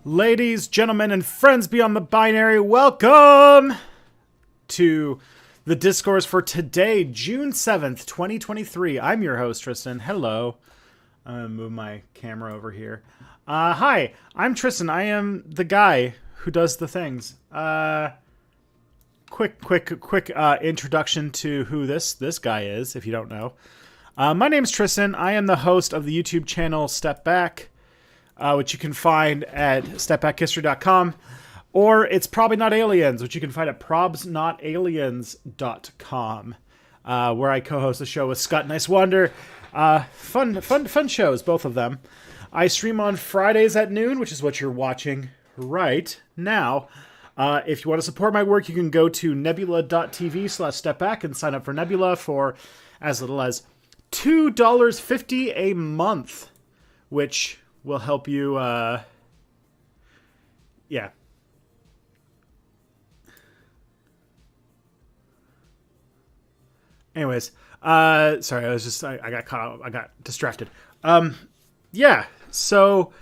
Ladies, gentlemen, and friends beyond the binary, welcome to the Discourse for today, June 7th, 2023. I'm your host, Tristan. Hello. I'm going to move my camera over here. Hi, I'm Tristan. I am the guy who does the things. Quick introduction to who this guy is, if you don't know. My name's Tristan. I am the host of the YouTube channel Step Back, which you can find at stepbackhistory.com, or It's Probably Not Aliens, which you can find at probsnotaliens.com, where I co-host a show with Scott Nice Wonder. Fun shows, both of them. I stream on Fridays at noon, which is what you're watching right now. If you want to support my work, you can go to nebula.tv/stepback and sign up for Nebula for as little as $2.50 a month, which will help you, yeah. Anyways, sorry, I got caught up, I got distracted. Yeah, so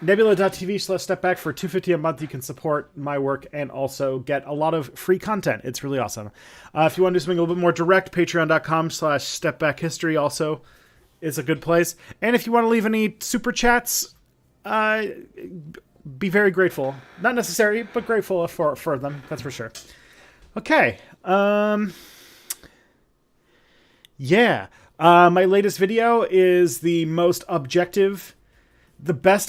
nebula.tv/stepback for $2.50 a month. You can support my work and also get a lot of free content. It's really awesome. If you want to do something a little bit more direct, patreon.com/stepbackhistory also is a good place. And if you want to leave any super chats, be very grateful. Not necessary, but grateful for them. That's for sure. Okay. Yeah. My latest video is the best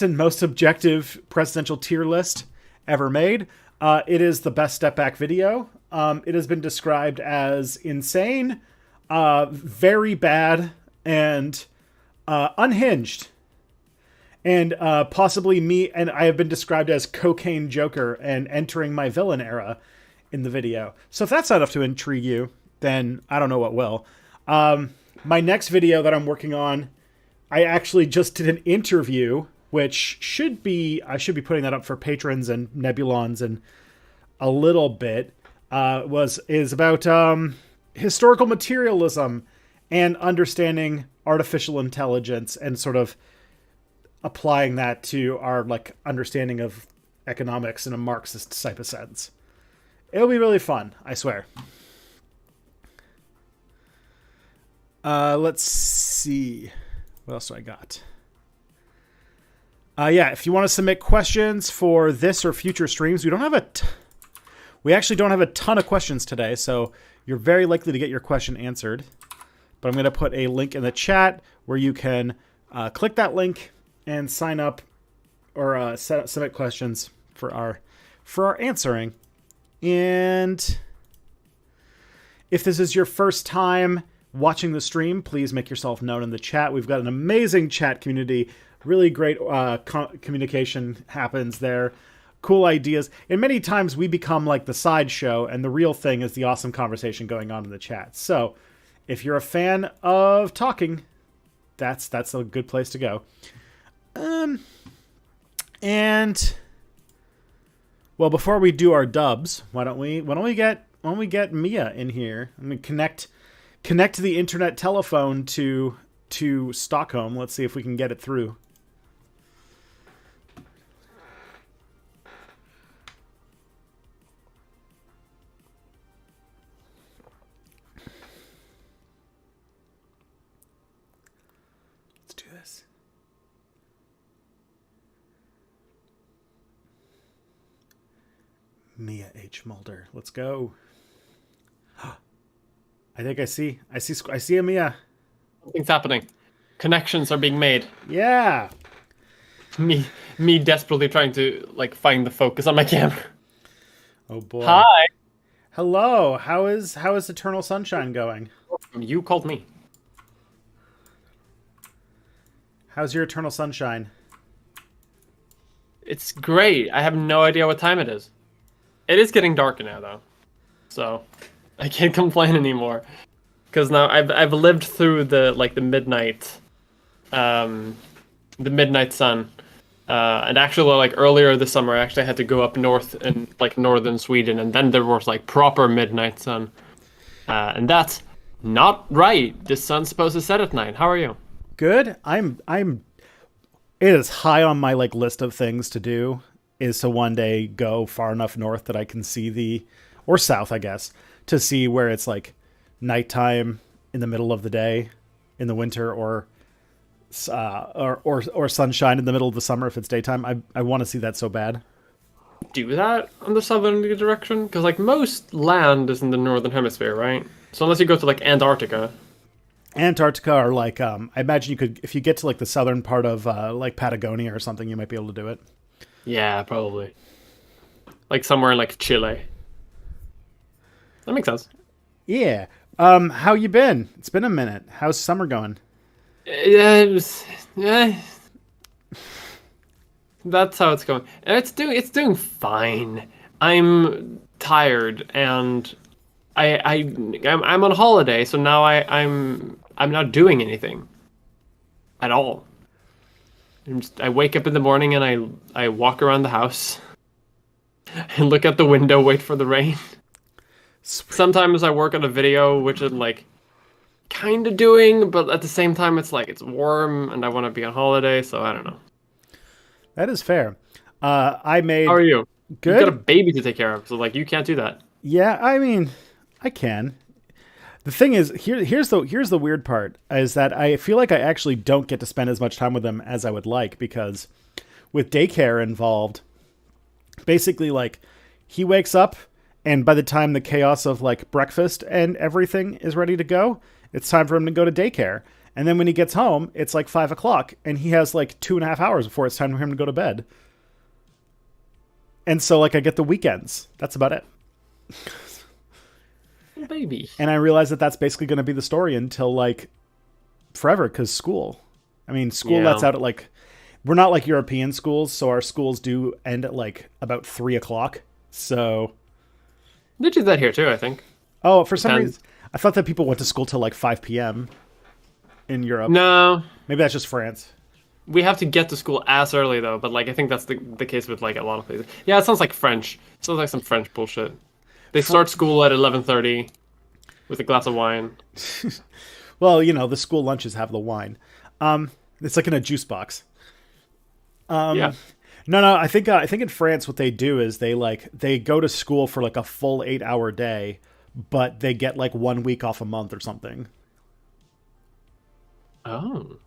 and most objective presidential tier list ever made. It is the best Step Back video. It has been described as insane, very bad, and unhinged, and possibly me, and I have been described as cocaine Joker and entering my villain era in the video. So if that's not enough to intrigue you, then I don't know what will. My next video that I'm working on, I actually just did an interview, which I should be putting that up for patrons and Nebulons in a little bit, is about historical materialism and understanding artificial intelligence and sort of applying that to our understanding of economics in a Marxist type of sense. It'll be really fun, I swear. Let's see. What else do I got? Yeah, if you want to submit questions for this or future streams, we actually don't have a ton of questions today, so you're very likely to get your question answered. But I'm going to put a link in the chat where you can click that link and sign up or submit questions for our answering. And if this is your first time watching the stream, please make yourself known in the chat. We've got an amazing chat community. Really great communication happens there. Cool ideas. And many times we become like the sideshow, and the real thing is the awesome conversation going on in the chat. So if you're a fan of talking, that's a good place to go. And well, before we do our dubs, why don't we get Mia in here? I mean, connect the internet telephone to Stockholm. Let's see if we can get it through. Mia H. Mulder. Let's go. I think I see a Mia. Something's happening. Connections are being made. Yeah. Me desperately trying to find the focus on my camera. Oh boy. Hi. Hello. How is Eternal Sunshine going? You called me. How's your eternal sunshine? It's great. I have no idea what time it is. It is getting darker now, though, so I can't complain anymore. Because now I've lived through the midnight, the midnight sun, and actually like earlier this summer I actually had to go up north in like northern Sweden, and then there was like proper midnight sun, and that's not right. The sun's supposed to set at night. How are you? Good. I'm. It is high on my like list of things to do. Is to one day go far enough north that I can see or south, I guess, to see where it's like nighttime in the middle of the day in the winter, or sunshine in the middle of the summer if it's daytime. I want to see that so bad. Do that on the southern direction? Because like most land is in the northern hemisphere, right? So unless you go to like Antarctica. Or like I imagine you could, if you get to like the southern part of like Patagonia or something, you might be able to do it. Yeah, probably. Like somewhere in like Chile. That makes sense. Yeah. How you been? It's been a minute. How's summer going? Yeah. That's how it's going. It's doing fine. I'm tired and I'm on holiday, so now I'm not doing anything at all. I wake up in the morning and I walk around the house and look out the window, wait for the rain. Sweet. Sometimes I work on a video, which I'm like kind of doing, but at the same time it's like it's warm and I want to be on holiday, so I don't know. That is fair. I made. How are you? Good. You've got a baby to take care of, so like you can't do that. Yeah, I mean, I can. The thing is, here's the weird part is that I feel like I actually don't get to spend as much time with them as I would like, because with daycare involved, basically like he wakes up and by the time the chaos of like breakfast and everything is ready to go, it's time for him to go to daycare. And then when he gets home, it's like 5 o'clock and he has like 2.5 hours before it's time for him to go to bed. And so like I get the weekends. That's about it. Baby. And I realize that that's basically going to be the story until like forever, because school. I mean, school lets out at like, we're not like European schools, so our schools do end at like about 3 o'clock. So they do that here too, I think. Oh, for some reason, I thought that people went to school till like 5 p.m. in Europe. No, maybe that's just France. We have to get to school as early though, but like I think that's the case with like a lot of places. Yeah, it sounds like French. It sounds like some French bullshit. They start school at 11:30 with a glass of wine. Well, you know, the school lunches have the wine. It's like in a juice box. Yeah. No. I think in France what they do is they go to school for like a full 8-hour day, but they get like 1 week off a month or something. Oh.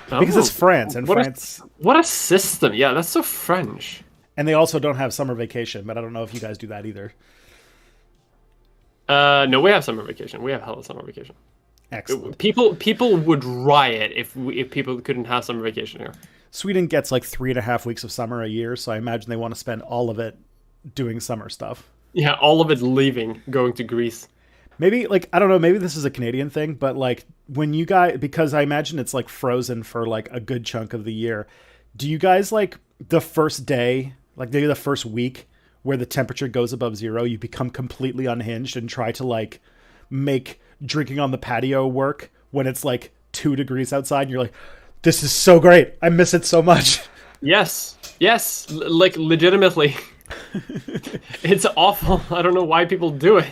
Because it's France, and what a system! Yeah, that's so French. And they also don't have summer vacation, but I don't know if you guys do that either. No, we have summer vacation. We have hella summer vacation. Excellent. People would riot if people couldn't have summer vacation here. Sweden gets like 3.5 weeks of summer a year, so I imagine they want to spend all of it doing summer stuff. Yeah, all of it leaving, going to Greece. Maybe, like, I don't know, maybe this is a Canadian thing, but, like, when you guys, because I imagine it's, like, frozen for, like, a good chunk of the year, do you guys, like, the first day, like, maybe the first week where the temperature goes above zero, you become completely unhinged and try to, like, make drinking on the patio work when it's, like, 2 degrees outside, and you're like, this is so great, I miss it so much. Yes, like, legitimately. It's awful. I don't know why people do it.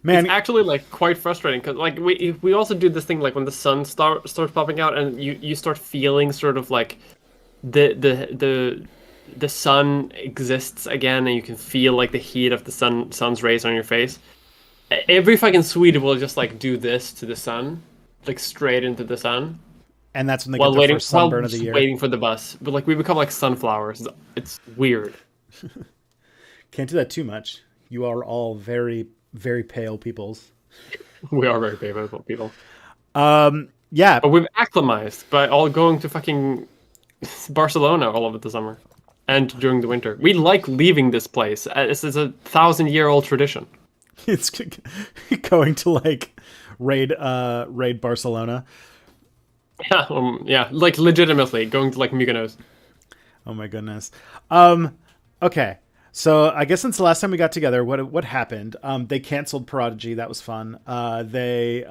Man, it's actually like quite frustrating because like we also do this thing like when the sun starts popping out and you start feeling sort of like the sun exists again and you can feel like the heat of the sun's rays on your face. Every fucking Swede will just like do this to the sun, like straight into the sun. And that's when they get their first sunburn of the year. Waiting for the bus, but like we become like sunflowers. It's weird. Can't do that too much. You are all very, very pale peoples. We are very pale people. Yeah. But we've acclimatized by all going to fucking Barcelona all over the summer and during the winter. We like leaving this place. This is 1,000-year-old tradition. It's going to like raid Barcelona. Yeah, yeah, like legitimately going to like Mykonos. Oh my goodness. Okay. So I guess since the last time we got together, what happened? They canceled Prodigy. That was fun. They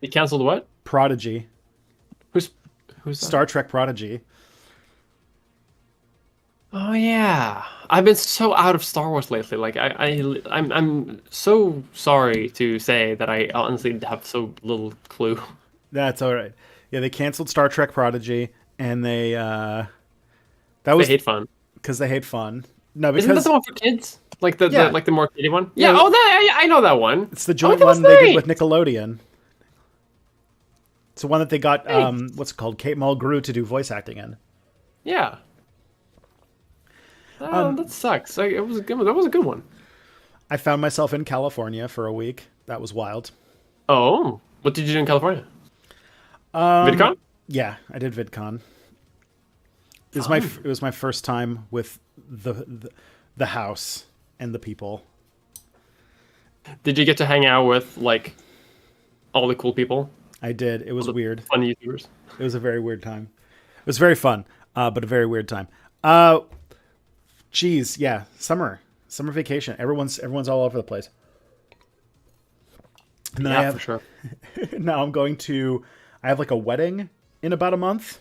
They canceled what? Prodigy, Who's who's that? Star Trek Prodigy. Oh yeah, I've been so out of Star Wars lately. Like I'm so sorry to say that I honestly have so little clue. That's all right. Yeah, they canceled Star Trek Prodigy, and that They was hate fun. because they hate fun. No, Isn't that the because one for kids? Like yeah, like the more kiddie one? Yeah. yeah, Oh, that I know that one. it's the Oh, joint that was one they did with nice. Nickelodeon. It's the one that they got Nice. what's it called, Kate Mulgrew to do voice acting in. Yeah. Um, That sucks. Like, it was a good one. That was a good one. I found myself in California for a week. That was wild. Oh, what did you do in California? Um, VidCon? yeah, I did VidCon. Fun. It was my first time with the house and the people. Did you get to hang out with like all the cool people? I did. It was All the weird. fun YouTubers? It was a very weird time. It was very fun, but a very weird time. Geez, yeah, summer vacation. Everyone's all over the place. And then Yeah, for sure. now I'm going to. I have like a wedding in about a month,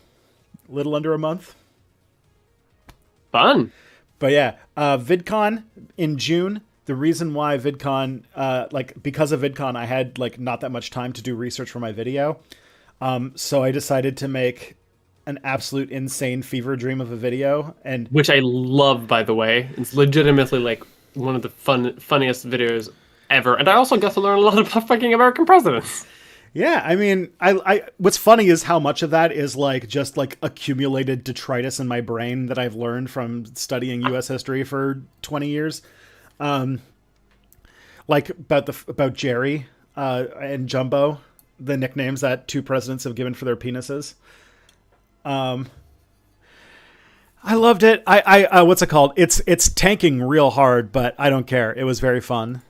a little under a month. Fun. But yeah, VidCon in June. The reason why VidCon, because of VidCon, I had like not that much time to do research for my video. So I decided to make an absolute insane fever dream of a video. And Which I love, by the way. It's legitimately like one of the funniest videos ever. And I also got to learn a lot about fucking American presidents. yeah, I mean, I what's funny is how much of that is like just like accumulated detritus in my brain that I've learned from studying U.S. history for 20 years. Like about Jerry and Jumbo, the nicknames that two presidents have given for their penises. I loved it. I what's it called? It's tanking real hard, but I don't care. It was very fun.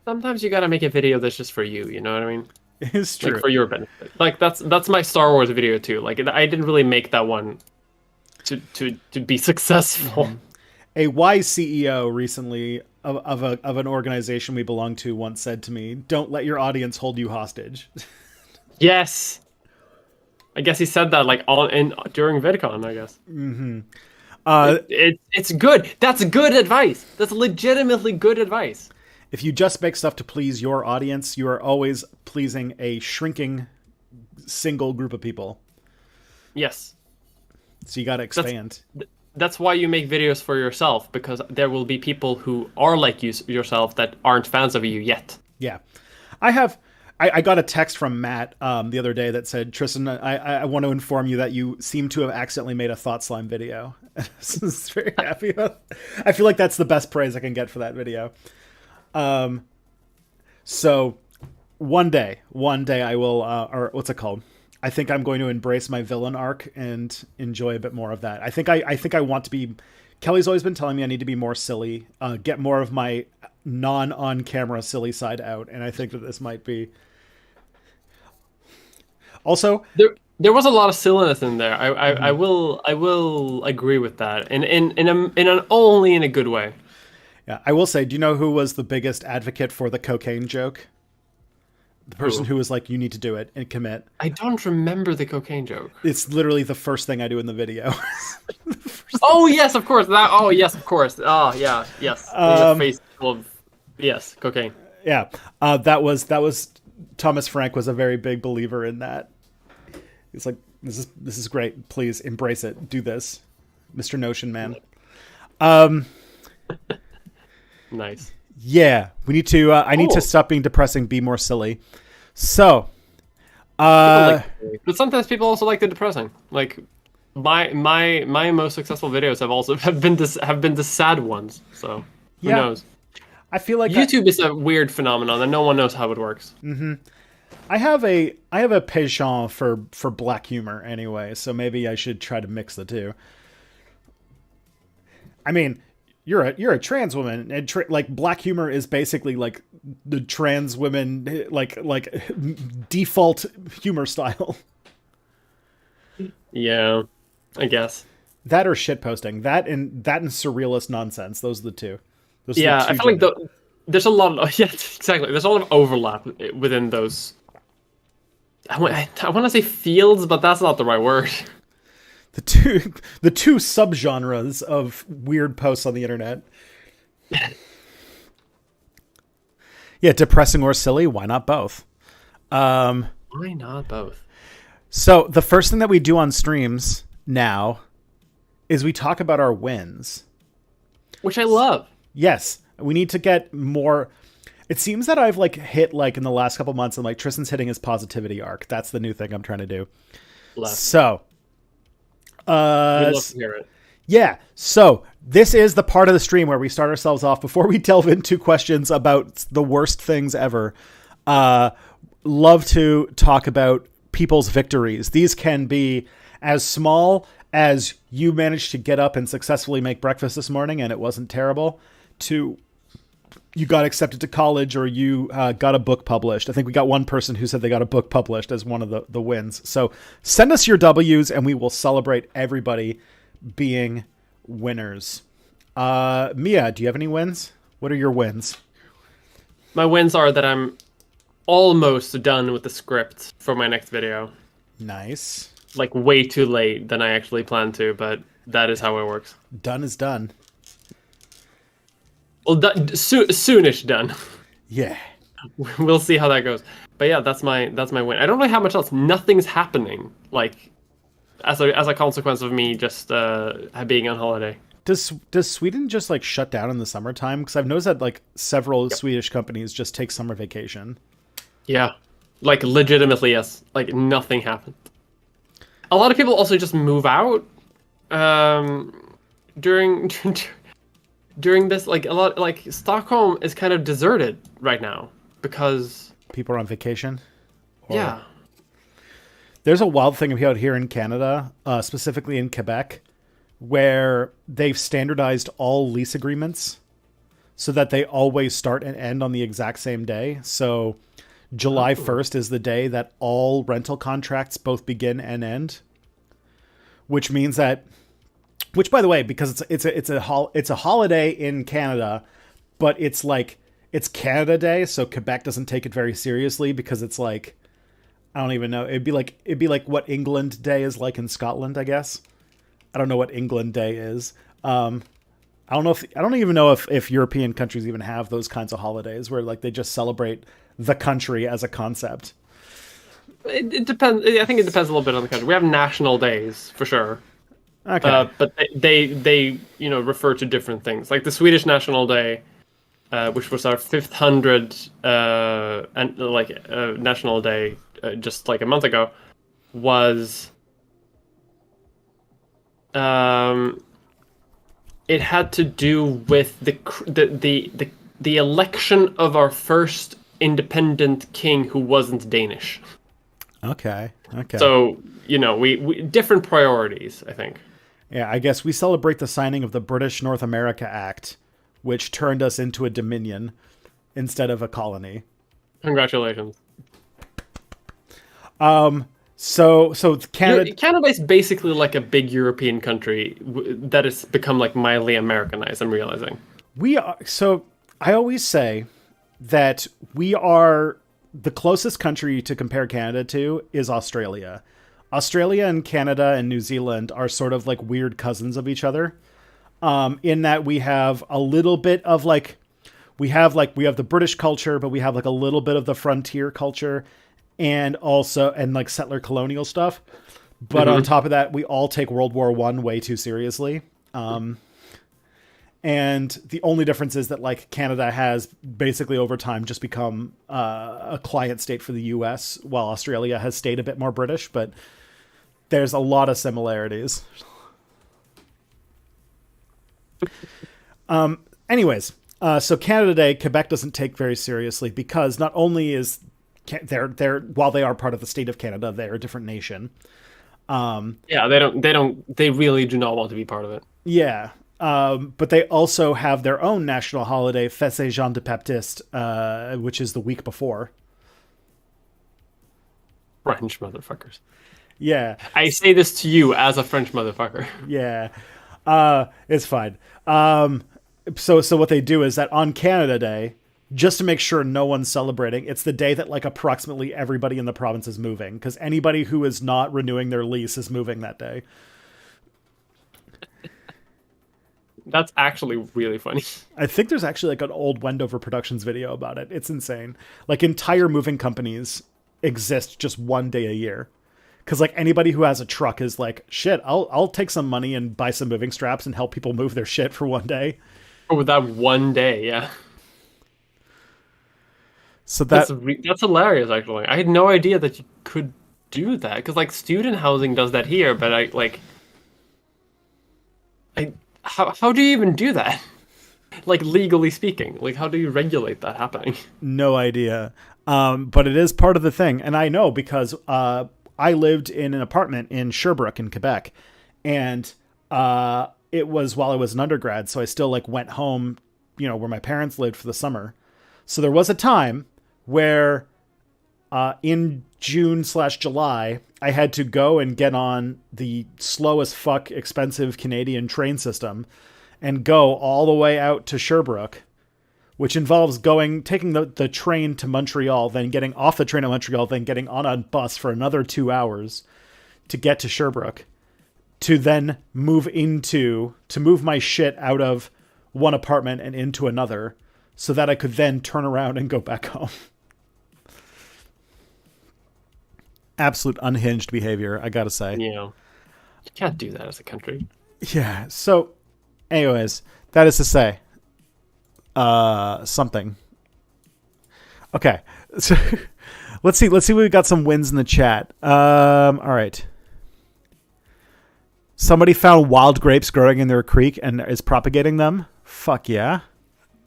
Sometimes you gotta make a video that's just for you, you know what I mean? It's Like true. for your benefit. Like that's my Star Wars video too. Like I didn't really make that one to be successful. A wise CEO recently of an organization we belong to once said to me, "Don't let your audience hold you hostage." Yes. I guess he said that like all in during VidCon, I guess. It's good. That's good advice. That's legitimately good advice. If you just make stuff to please your audience, you are always pleasing a shrinking single group of people. Yes. So you got to expand. That's why you make videos for yourself, because there will be people who are like you yourself that aren't fans of you yet. Yeah. I got a text from Matt the other day that said, Tristan, I want to inform you that you seem to have accidentally made a Thought Slime video. I was very happy about it. I feel like that's the best praise I can get for that video. So one day I will, or what's it called? I think I'm going to embrace my villain arc and enjoy a bit more of that. I think I want to be. Kelly's always been telling me I need to be more silly, get more of my non-on-camera silly side out, and I think that this might be. Also, There was a lot of silliness in there. I will agree with that, in only in a good way. yeah, I will say, do you know who was the biggest advocate for the cocaine joke? The person who was like, you need to do it and commit. I don't remember the cocaine joke. It's literally the first thing I do in the video. Oh yes, of course. That. Oh yes, of course. Oh yeah, yes. Your face full of yes, cocaine. Yeah, that was Thomas Frank was a very big believer in that. He's like, this is great. Please embrace it. Do this, Mr. Notion Man. Nice. Yeah, we need to. I need to stop being depressing. Be more silly. So, But sometimes people also like the depressing. Like my most successful videos have been the sad ones. So who Yeah. knows? I feel like YouTube is a weird phenomenon and no one knows how it works. I have a penchant for black humor anyway. So maybe I should try to mix the two. I mean, you're a trans woman, and like black humor is basically like the trans women like default humor style. Yeah, I guess. That or shit posting. That and surrealist nonsense. Those are the two. Those are the Yeah, I two feel like gener- there's a lot of yeah, exactly. There's a lot of overlap within those. I want to say fields, but that's not the right word. the two the two subgenres of weird posts on the internet. Yeah, depressing or silly. Why not both? Why not both? So the first thing that we do on streams now is we talk about our wins. Which I love. Yes, we need to get more. It seems that I've like hit like in the last couple months, and like Tristan's hitting his positivity arc. That's the new thing I'm trying to do. Love. So, We'd love to hear it. yeah. So this is the part of the stream where we start ourselves off before we delve into questions about the worst things ever. Love to talk about people's victories. These can be as small as you managed to get up and successfully make breakfast this morning and it wasn't terrible, to you got accepted to college or you got a book published. I think we got one person who said they got a book published as one of the wins. So send us your W's and we will celebrate everybody being winners. Mia, do you have any wins? What are your wins? My wins are that I'm almost done with the script for my next video. Nice. Like way too late than I actually planned to, but that is how it works. Done is done. Well, soonish done. Yeah. We'll see how that goes. But yeah, that's my win. I don't really have much else. Nothing's happening. Like as a consequence of me just being on holiday. Does Sweden just like shut down in the summertime? Because I've noticed that like several Swedish companies just take summer vacation. Yeah, like legitimately, yes. Like nothing happened. A lot of people also just move out during during this. Like a lot, like Stockholm is kind of deserted right now because People are on vacation. Or- yeah, There's a wild thing out here in Canada, specifically in Quebec, where they've standardized all lease agreements so that they always start and end on the exact same day. So July 1st is the day that all rental contracts both begin and end, which means that, which by the way, because it's a holiday in Canada, but it's like it's Canada Day, so Quebec doesn't take it very seriously because it's like, I don't even know. It'd be like what England Day is like in Scotland, I guess. I don't know what England Day is. I don't even know if European countries even have those kinds of holidays where like they just celebrate the country as a concept. it depends. I think it depends a little bit on the country. We have national days for sure. Okay. But they refer to different things. Like the Swedish National Day, which was our 500th National Day just like a month ago, was it had to do with the election of our first independent king who wasn't Danish. Okay. So we different priorities, I think. Yeah, I guess we celebrate the signing of the British North America Act, which turned us into a dominion instead of a colony. Congratulations. So Canada. Canada is basically like a big European country that has become like mildly Americanized. I'm realizing. We are. So I always say that we are the closest country to compare Canada to is Australia. Australia and Canada and New Zealand are sort of like weird cousins of each other. In that we have a little bit of like, we have the British culture, but we have like a little bit of the frontier culture and like settler colonial stuff. But on top of that, we all take World War I way too seriously. And the only difference is that like Canada has basically over time just become a client state for the US, while Australia has stayed a bit more British, but there's a lot of similarities. Anyways, so Canada Day, Quebec doesn't take very seriously because not only is they're while they are part of the state of Canada, they're a different nation. Yeah, they really do not want to be part of it. Yeah. But they also have their own national holiday, Fête Jean de Baptiste, which is the week before. French motherfuckers. Yeah. I say this to you as a French motherfucker. Yeah. It's fine. So what they do is that on Canada Day, just to make sure no one's celebrating, it's the day that like approximately everybody in the province is moving, because anybody who is not renewing their lease is moving that day. That's actually really funny. I think there's actually like an old Wendover Productions video about it. It's insane. Like entire moving companies exist just one day a year. Because like anybody who has a truck is like, shit, I'll take some money and buy some moving straps and help people move their shit for one day. Oh, that one day, yeah. So That's hilarious. Actually, I had no idea that you could do that. Because like student housing does that here, but how do you even do that? Like legally speaking, like how do you regulate that happening? no idea. But it is part of the thing, and I know because I lived in an apartment in Sherbrooke in Quebec, and it was while I was an undergrad, so I still like went home, where my parents lived for the summer. So there was a time where in June/July, I had to go and get on the slow as fuck expensive Canadian train system and go all the way out to Sherbrooke, which involves taking the train to Montreal, then getting off the train at Montreal, then getting on a bus for another 2 hours to get to Sherbrooke, to then move my shit out of one apartment and into another so that I could then turn around and go back home. Absolute unhinged behavior, I gotta say. Yeah. You can't do that as a country. Yeah. So, anyways, that is to say, something. Okay. So, let's see. We got some wins in the chat. All right. Somebody found wild grapes growing in their creek and is propagating them. Fuck yeah.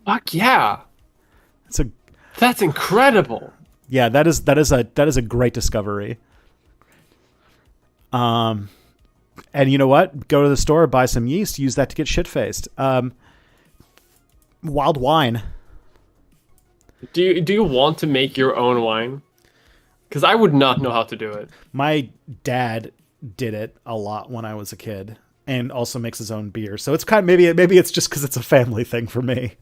Fuck yeah. That's incredible. Yeah, that is a great discovery. And you know what? Go to the store, buy some yeast, use that to get shit-faced. Wild wine. Do you want to make your own wine? Because I would not know how to do it. My dad did it a lot when I was a kid, and also makes his own beer. So it's kind of maybe it's just because it's a family thing for me.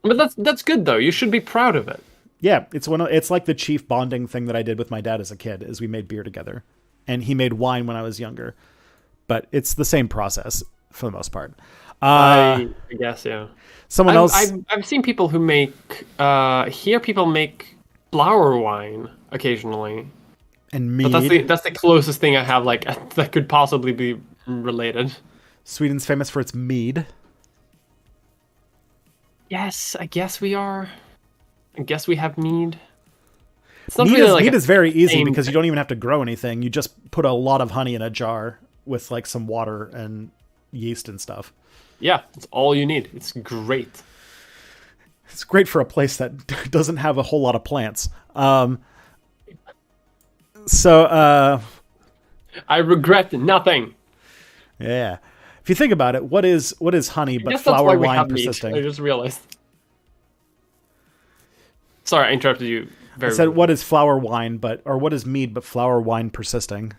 But that's good though. You should be proud of it. Yeah, it's like the chief bonding thing that I did with my dad as a kid, is we made beer together, and he made wine when I was younger. But it's the same process for the most part. I guess, yeah. Someone else. I've seen people who hear people make flower wine occasionally, and mead. But that's the closest thing I have that could possibly be related. Sweden's famous for its mead. Yes, I guess we are. I guess we have mead. It's not really mead is very easy because you don't even have to grow anything. You just put a lot of honey in a jar with like some water and yeast and stuff. Yeah, it's all you need. It's great. It's great for a place that doesn't have a whole lot of plants. So I regret nothing. Yeah. If you think about it, what is honey but flower wine persisting? Meat. I just realized. Sorry, I interrupted you. I said, what is flower wine what is mead but flower wine persisting?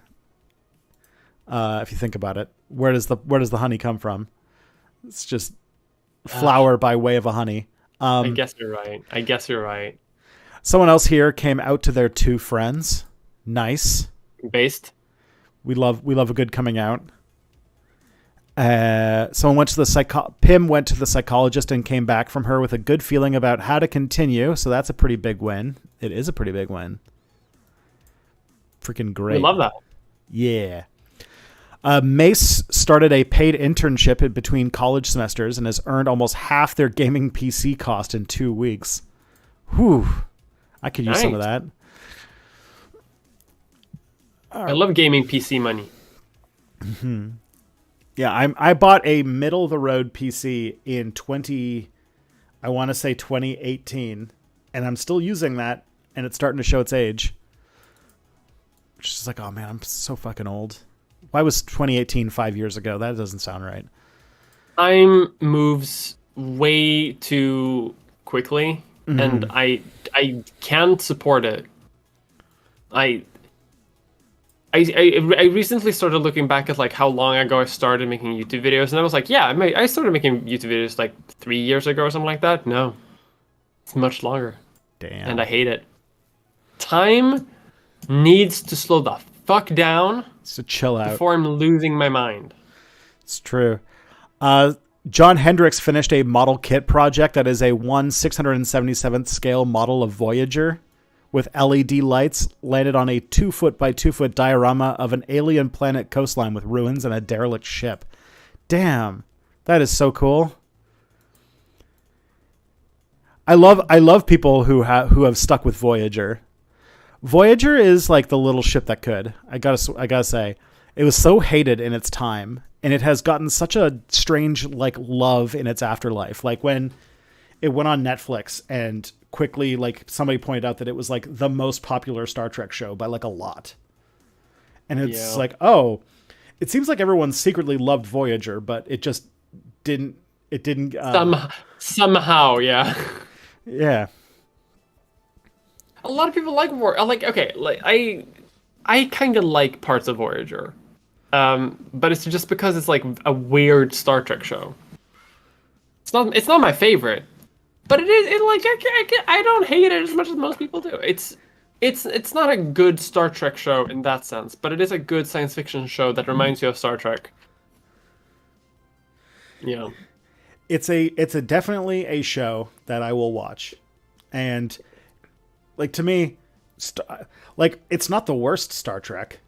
If you think about it, where does the honey come from? It's just flower by way of a honey. I guess you're right. Someone else here came out to their two friends. Nice. Based. We love a good coming out. Someone went to Pim went to the psychologist and came back from her with a good feeling about how to continue. So that's a pretty big win. It is a pretty big win. Freaking great. We love that. Yeah. Mace started a paid internship between college semesters and has earned almost half their gaming PC cost in 2 weeks. Whew. I could use some of that. I love gaming PC money. Mm-hmm. Yeah, I bought a middle of the road PC in 2018, and I'm still using that, and it's starting to show its age. Which is like, oh man, I'm so fucking old. Why was 2018 5 years ago? That doesn't sound right. Time moves way too quickly and I can't support it. I recently started looking back at like how long ago I started making YouTube videos, and I was like, yeah, I started making YouTube videos like 3 years ago or something like that. No, it's much longer. Damn. And I hate it. Time needs to slow the fuck down. So chill out. Before I'm losing my mind. It's true. John Hendricks finished a model kit project that is a 1/677th scale model of Voyager with LED lights landed on a 2 foot by 2 foot diorama of an alien planet coastline with ruins and a derelict ship. Damn, that is so cool. I love people who have stuck with Voyager. Voyager is like the little ship that could. I gotta say, it was so hated in its time, and it has gotten such a strange like love in its afterlife. Like when it went on Netflix, and quickly like somebody pointed out that it was like the most popular Star Trek show by like a lot. And it's like, oh, it seems like everyone secretly loved Voyager, but it just didn't. It didn't. Somehow, yeah. Yeah. A lot of people like I kind of like parts of Voyager, but it's just because it's like a weird Star Trek show. It's not my favorite, but it is. I don't hate it as much as most people do. It's not a good Star Trek show in that sense, but it is a good science fiction show that reminds you of Star Trek. Yeah. It's a definitely a show that I will watch, and like to me, like it's not the worst Star Trek.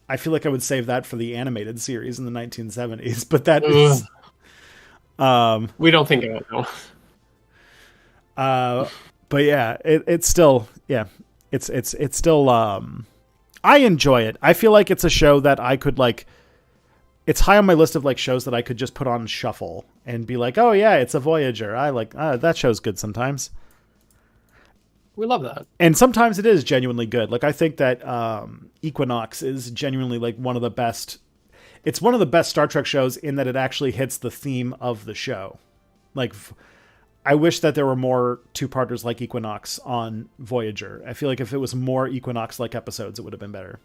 I feel like I would save that for the animated series in the 1970s, but that is. We don't think of it though. But yeah, it's still it's still. I enjoy it. I feel like it's a show that I could like. It's high on my list of like shows that I could just put on shuffle and be like, oh yeah, it's a Voyager. I like that show's good sometimes. We love that. And sometimes it is genuinely good. Like I think that Equinox is genuinely like one of the best. It's one of the best Star Trek shows in that it actually hits the theme of the show. Like I wish that there were more two-parters like Equinox on Voyager. I feel like if it was more Equinox-like episodes, it would have been better.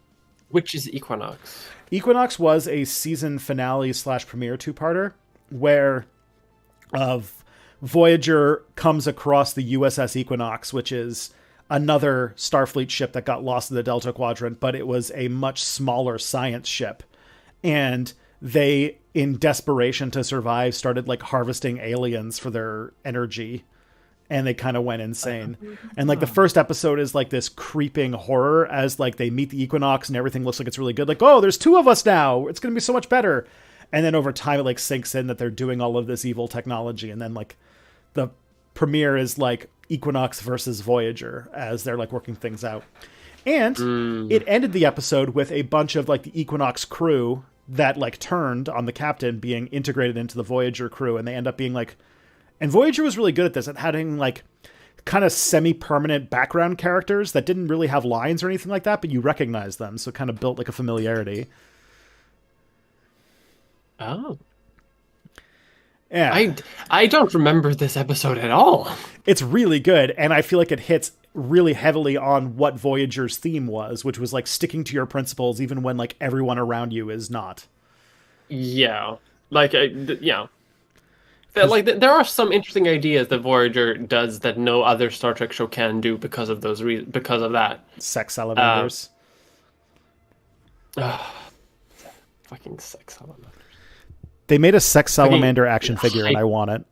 Which is Equinox? Equinox was a season finale / premiere two-parter where Voyager comes across the USS Equinox, which is another Starfleet ship that got lost in the Delta Quadrant, but it was a much smaller science ship. And they, in desperation to survive, started like harvesting aliens for their energy. And they kind of went insane. And like the first episode is like this creeping horror as like they meet the Equinox and everything looks like it's really good. Like, oh, there's 2 of us now. It's going to be so much better. And then over time it like sinks in that they're doing all of this evil technology. And then like the premiere is like Equinox versus Voyager as they're like working things out. And it ended the episode with a bunch of like the Equinox crew that like turned on the captain being integrated into the Voyager crew. And they end up being like, and Voyager was really good at this, at having like kind of semi-permanent background characters that didn't really have lines or anything like that, but you recognize them. So it kind of built like a familiarity. Oh. Yeah. I don't remember this episode at all. It's really good. And I feel like it hits really heavily on what Voyager's theme was, which was like sticking to your principles even when like everyone around you is not. Yeah. Like, yeah. Like there are some interesting ideas that Voyager does that no other Star Trek show can do because of those because of that. Sex salamanders. Fucking sex salamanders. They made a sex salamander action figure and I want it.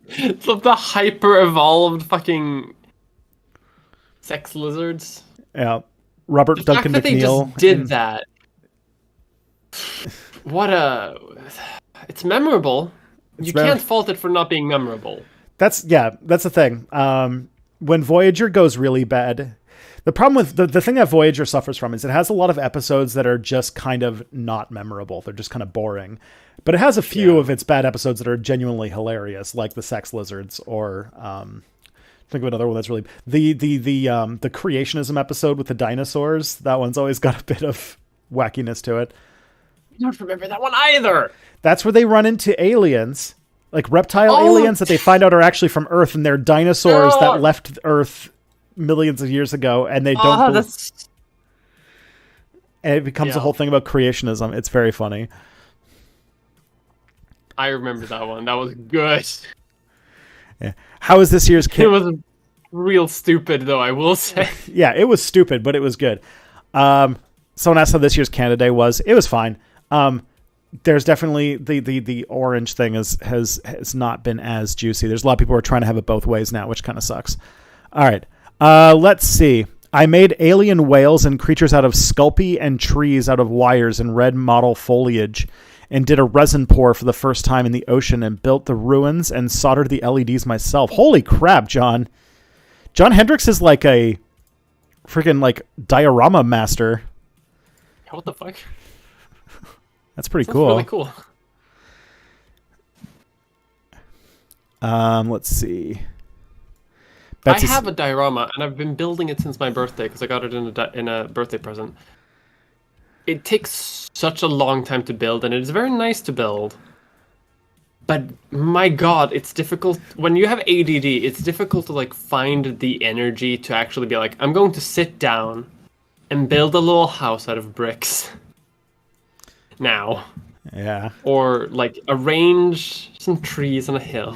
It's the hyper evolved fucking sex lizards. Yeah. Robert Duncan McNeil. They just did that. It's memorable. You can't fault it for not being memorable. That's the thing. When Voyager goes really bad, the problem with the thing that Voyager suffers from is it has a lot of episodes that are just kind of not memorable. They're just kind of boring. But it has a few of its bad episodes that are genuinely hilarious, like the sex lizards or think of another one that's really the creationism episode with the dinosaurs. That one's always got a bit of wackiness to it. I don't remember that one either. That's where they run into aliens, like reptile aliens that they find out are actually from Earth, and they're dinosaurs that left Earth millions of years ago, and they don't. And it becomes a whole thing about creationism. It's very funny. I remember that one. That was good. Yeah. How is this year's? It was real stupid, though, I will say. Yeah, it was stupid, but it was good. Someone asked how this year's Canada Day was. It was fine. There's definitely the orange thing has not been as juicy. There's a lot of people who are trying to have it both ways now, which kind of sucks. All right. Let's see. I made alien whales and creatures out of sculpey and trees out of wires and red model foliage, and did a resin pour for the first time in the ocean and built the ruins and soldered the LEDs myself. Holy crap, John. John Hendricks is like a freaking like diorama master. What the fuck? That's pretty cool. Really cool. Let's see. I have a diorama, and I've been building it since my birthday because I got it in a birthday present. It takes such a long time to build, and it is very nice to build. But my God, it's difficult when you have ADD. It's difficult to like find the energy to actually be like, I'm going to sit down and build a little house out of bricks. Now. Yeah. Or like arrange some trees on a hill.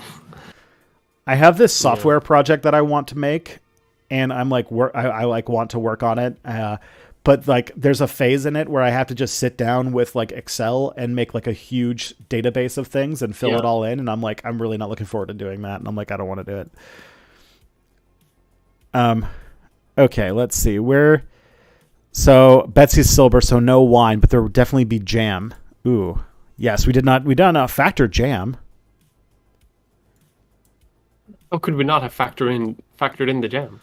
I have this software project that I want to make, and I'm like, I like want to work on it. But like, there's a phase in it where I have to just sit down with like Excel and make like a huge database of things and fill it all in. And I'm like, I'm really not looking forward to doing that. And I'm like, I don't want to do it. Okay, let's see where. So Betsy's sober, so no wine, but there would definitely be jam. Ooh, yes, we did not factor jam. How could we not have factored in the jam?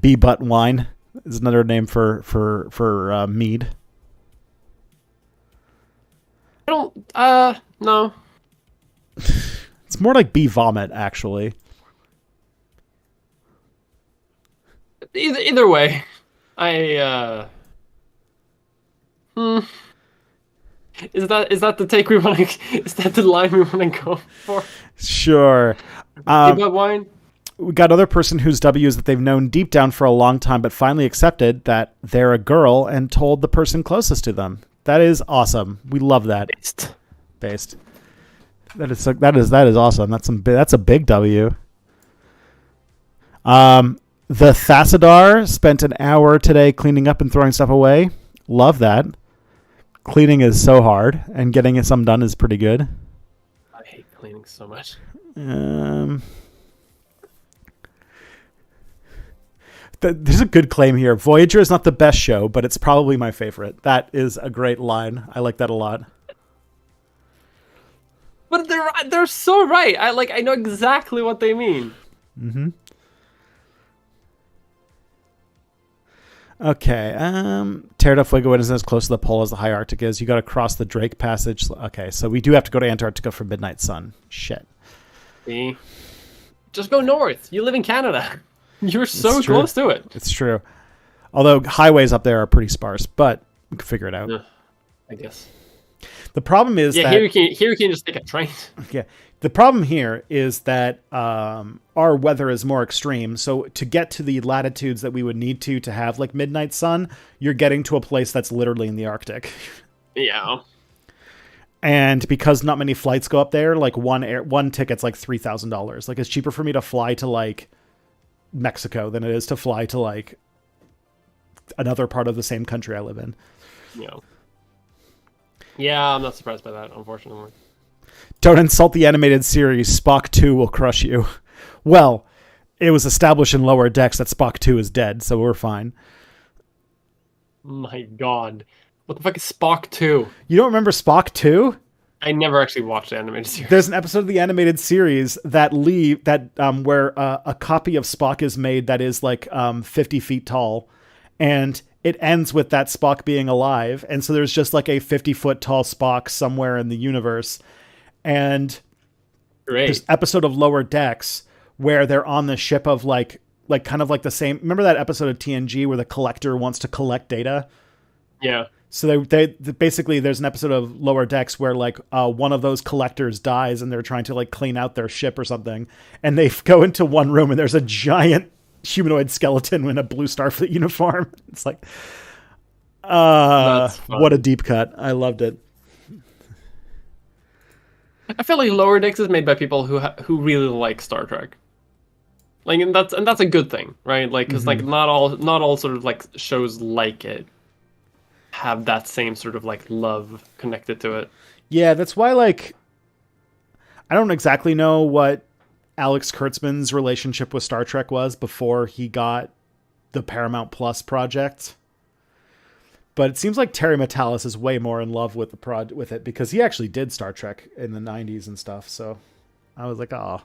Bee butt wine is another name for mead. I don't. No. It's more like bee vomit, actually. Either way, Is that the take we want to? Is that the line we want to go for? Sure. About wine. We got another person whose W is that they've known deep down for a long time, but finally accepted that they're a girl and told the person closest to them. That is awesome. We love that. Based. That is awesome. That's a big W. The Thassadar spent an hour today cleaning up and throwing stuff away. Love that. Cleaning is so hard, and getting some done is pretty good. I hate cleaning so much. There's a good claim here. Voyager is not the best show, but it's probably my favorite. That is a great line. I like that a lot. But they're so right. I know exactly what they mean. Mm-hmm. Okay. Terra del Fuego isn't as close to the pole as the high Arctic is. You got to cross the Drake Passage. Okay, so we do have to go to Antarctica for Midnight Sun. Shit. See? Just go north. You live in Canada. You're so close to it. It's true. Although highways up there are pretty sparse, but we can figure it out. I guess. The problem is that here you can just take a train. Yeah. The problem here is that our weather is more extreme. So to get to the latitudes that we would need to have like midnight sun, you're getting to a place that's literally in the Arctic. Yeah. And because not many flights go up there, like one ticket's like $3,000. Like it's cheaper for me to fly to like Mexico than it is to fly to like another part of the same country I live in. Yeah. Yeah, I'm not surprised by that, unfortunately. Don't insult the animated series. Spock 2 will crush you. Well, it was established in Lower Decks that Spock 2 is dead, so we're fine. My God. What the fuck is Spock 2? You don't remember Spock 2? I never actually watched the animated series. There's an episode of the animated series that where a copy of Spock is made that is like 50 feet tall, and it ends with that Spock being alive, and so there's just like a 50-foot tall Spock somewhere in the universe. And there's an episode of Lower Decks where they're on the ship of like kind of like the same. Remember that episode of TNG where the collector wants to collect data? Yeah. So they basically, there's an episode of Lower Decks where like one of those collectors dies and they're trying to like clean out their ship or something, and they go into one room and there's a giant humanoid skeleton in a blue Starfleet uniform. It's like, what a deep cut. I loved it. I feel like Lower Decks is made by people who really like Star Trek. Like, and that's a good thing, right? Like, because like not all sort of like shows like it have that same sort of like love connected to it. Yeah, that's why like I don't exactly know what Alex Kurtzman's relationship with Star Trek was before he got the Paramount Plus project. But it seems like Terry Matalas is way more in love with with it because he actually did Star Trek in the 90s and stuff. So I was like, oh.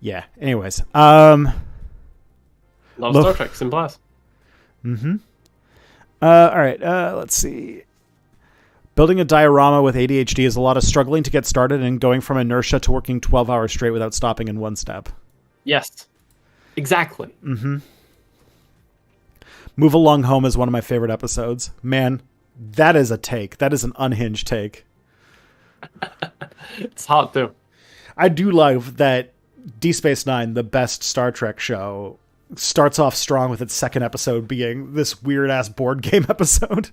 Yeah. Anyways. Love Star Trek, Simblast. Mm-hmm. All right. Let's see. Building a diorama with ADHD is a lot of struggling to get started and going from inertia to working 12 hours straight without stopping in one step. Yes. Exactly. Mm-hmm. Move Along Home is one of my favorite episodes. Man, that is a take. That is an unhinged take. It's hot, too. I do love that D Space Nine, the best Star Trek show, starts off strong with its second episode being this weird-ass board game episode.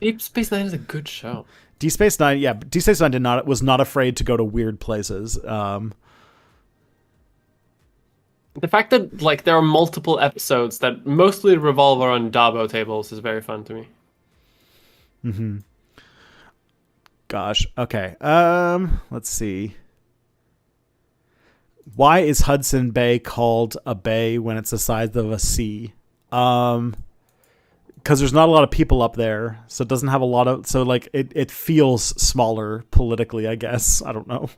Deep Space Nine is a good show. D Space Nine, yeah. D Space Nine was not afraid to go to weird places. The fact that like there are multiple episodes that mostly revolve around Dabo tables is very fun to me. Mm-hmm. Gosh. Okay. Let's see. Why is Hudson Bay called a bay when it's the size of a sea? Because there's not a lot of people up there, so it doesn't have a lot of. So like it feels smaller politically, I guess. I don't know.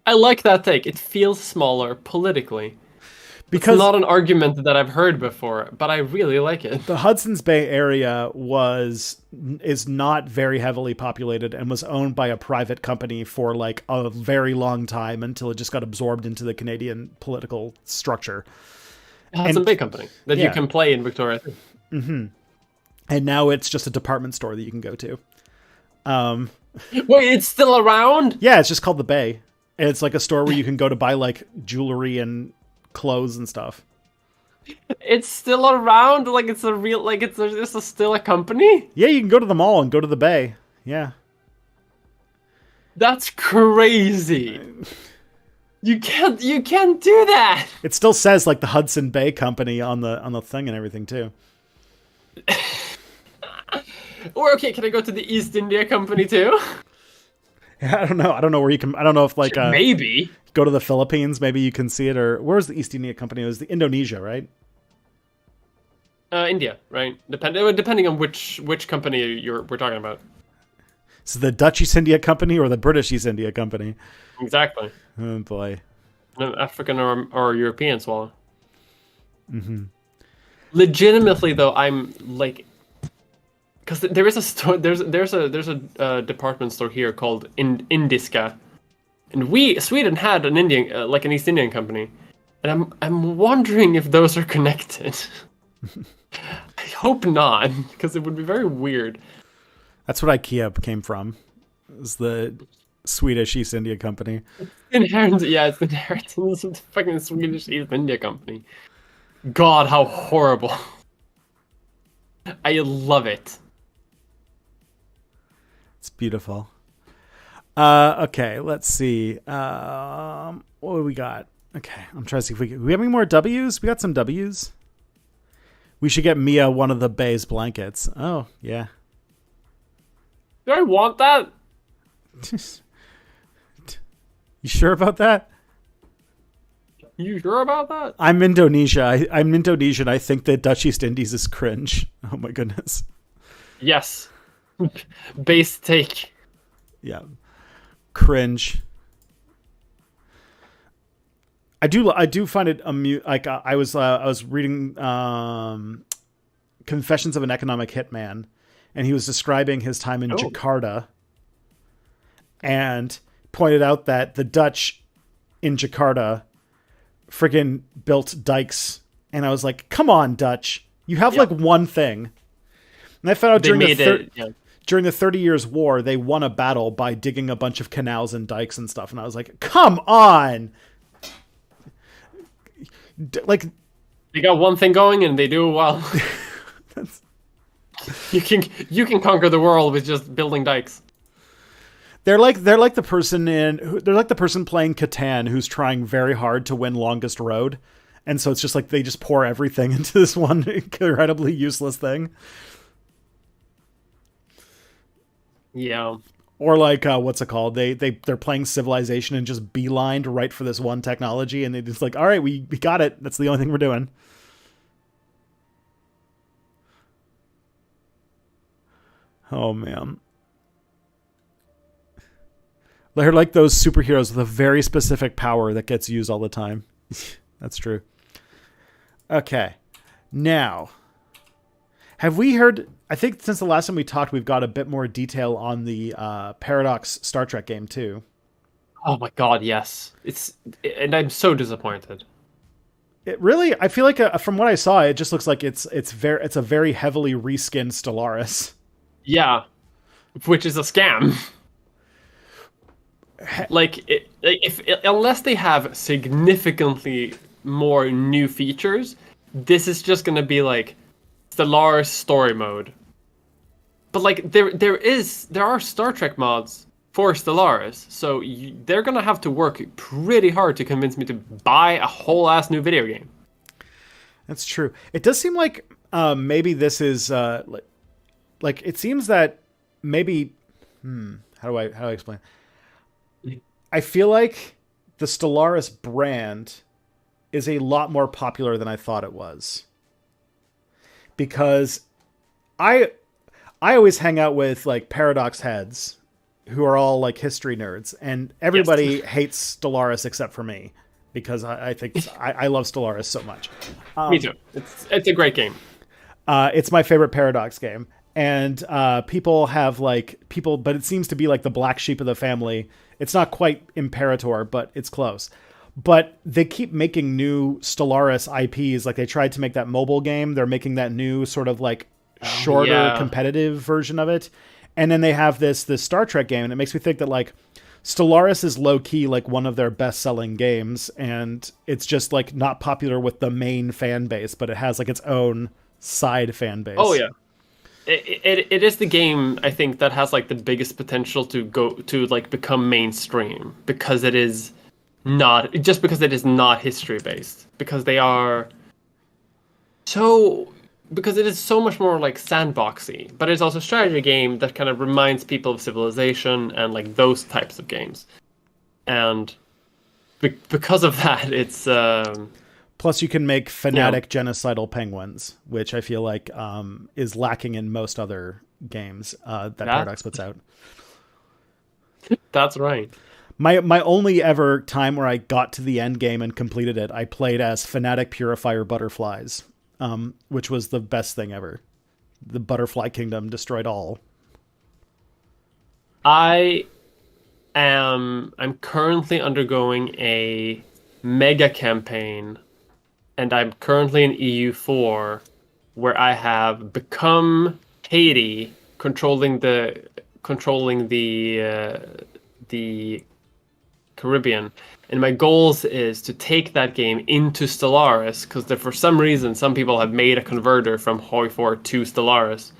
I like that take. It feels smaller politically. Because it's not an argument that I've heard before, but I really like it. The Hudson's Bay area is not very heavily populated and was owned by a private company for like a very long time until it just got absorbed into the Canadian political structure. Hudson Bay Company that you can play in Victoria. Mm-hmm. And now it's just a department store that you can go to. Wait, it's still around? Yeah, it's just called the Bay. And it's like a store where you can go to buy like jewelry and clothes and stuff. It's still around? Like it's a real, like it's still a company? Yeah, you can go to the mall and go to the Bay. Yeah. That's crazy. You can't do that. It still says like the Hudson Bay Company on the thing and everything too. Or okay, can I go to the East India Company too? I don't know. I don't know where you can. I don't know if like maybe go to the Philippines. Maybe you can see it. Or where's the East India Company? It was the Indonesia, right? India, right? Depending on which company we're talking about. So the Dutch East India Company or the British East India Company? Exactly. Oh boy. An African or European swallow. Mm-hmm. Legitimately, though, I'm like. Because there is a store, there's a department store here called Indiska, and Sweden had an Indian like an East Indian company, and I'm wondering if those are connected. I hope not, because it would be very weird. That's what IKEA came from. Is the Swedish East India Company? It's the inheritance of the fucking Swedish East India Company. God, how horrible! I love it. It's beautiful. Okay, let's see. What do we got? Okay, I'm trying to see if we have any more W's? We got some W's. We should get Mia one of the Bay's blankets. Oh, yeah. Do I want that? You sure about that? You sure about that? I'm Indonesia. I'm Indonesian. I think that Dutch East Indies is cringe. Oh my goodness. Yes. Base take. Yeah. Cringe. I do find it like I was reading Confessions of an Economic Hitman, and he was describing his time in Jakarta and pointed out that the Dutch in Jakarta friggin' built dikes. And I was like, come on, Dutch. You have like one thing. And I found out during the 30 Years' War, they won a battle by digging a bunch of canals and dikes and stuff. And I was like, come on. Like, they got one thing going and they do it well. You can conquer the world with just building dikes. They're like the person playing Catan who's trying very hard to win Longest Road. And so it's just like they just pour everything into this one incredibly useless thing. Yeah. Or like, what's it called? They're playing Civilization and just beelined right for this one technology. And they just like, all right, we got it. That's the only thing we're doing. Oh, man. They're like those superheroes with a very specific power that gets used all the time. That's true. Okay. Now, have we heard... I think since the last time we talked, we've got a bit more detail on the Paradox Star Trek game, too. Oh my god, yes. And I'm so disappointed. It really... I feel like, from what I saw, it just looks like it's a very heavily reskinned Stellaris. Yeah. Which is a scam. Unless they have significantly more new features, this is just gonna be like Stellaris story mode. But like there are Star Trek mods for Stellaris, so they're gonna have to work pretty hard to convince me to buy a whole ass new video game. That's true. It does seem like maybe this is like it seems that maybe how do I explain? I feel like the Stellaris brand is a lot more popular than I thought it was. Because I always hang out with like Paradox heads who are all like history nerds, and everybody hates Stellaris except for me because I think I love Stellaris so much. Me too. It's a great game. It's my favorite Paradox game. And people, but it seems to be like the black sheep of the family. It's not quite Imperator, but it's close. But they keep making new Stellaris IPs. Like they tried to make that mobile game. They're making that new sort of like shorter competitive version of it. And then they have this Star Trek game. And it makes me think that like Stellaris is low key like one of their best selling games. And it's just like not popular with the main fan base, but it has like its own side fan base. Oh, yeah. It is the game I think that has like the biggest potential to go to like become mainstream because it is not history based because it is so much more like sandboxy, but it's also a strategy game that kind of reminds people of Civilization and like those types of games, and because of that it's plus, you can make fanatic genocidal penguins, which I feel like is lacking in most other games that Paradox puts out. That's right. My only ever time where I got to the end game and completed it, I played as fanatic purifier butterflies, which was the best thing ever. The Butterfly Kingdom destroyed all. I'm currently undergoing a mega campaign. And I'm currently in EU4, where I have become Haiti, controlling the Caribbean. And my goals is to take that game into Stellaris, because for some reason some people have made a converter from Hoi4 to Stellaris.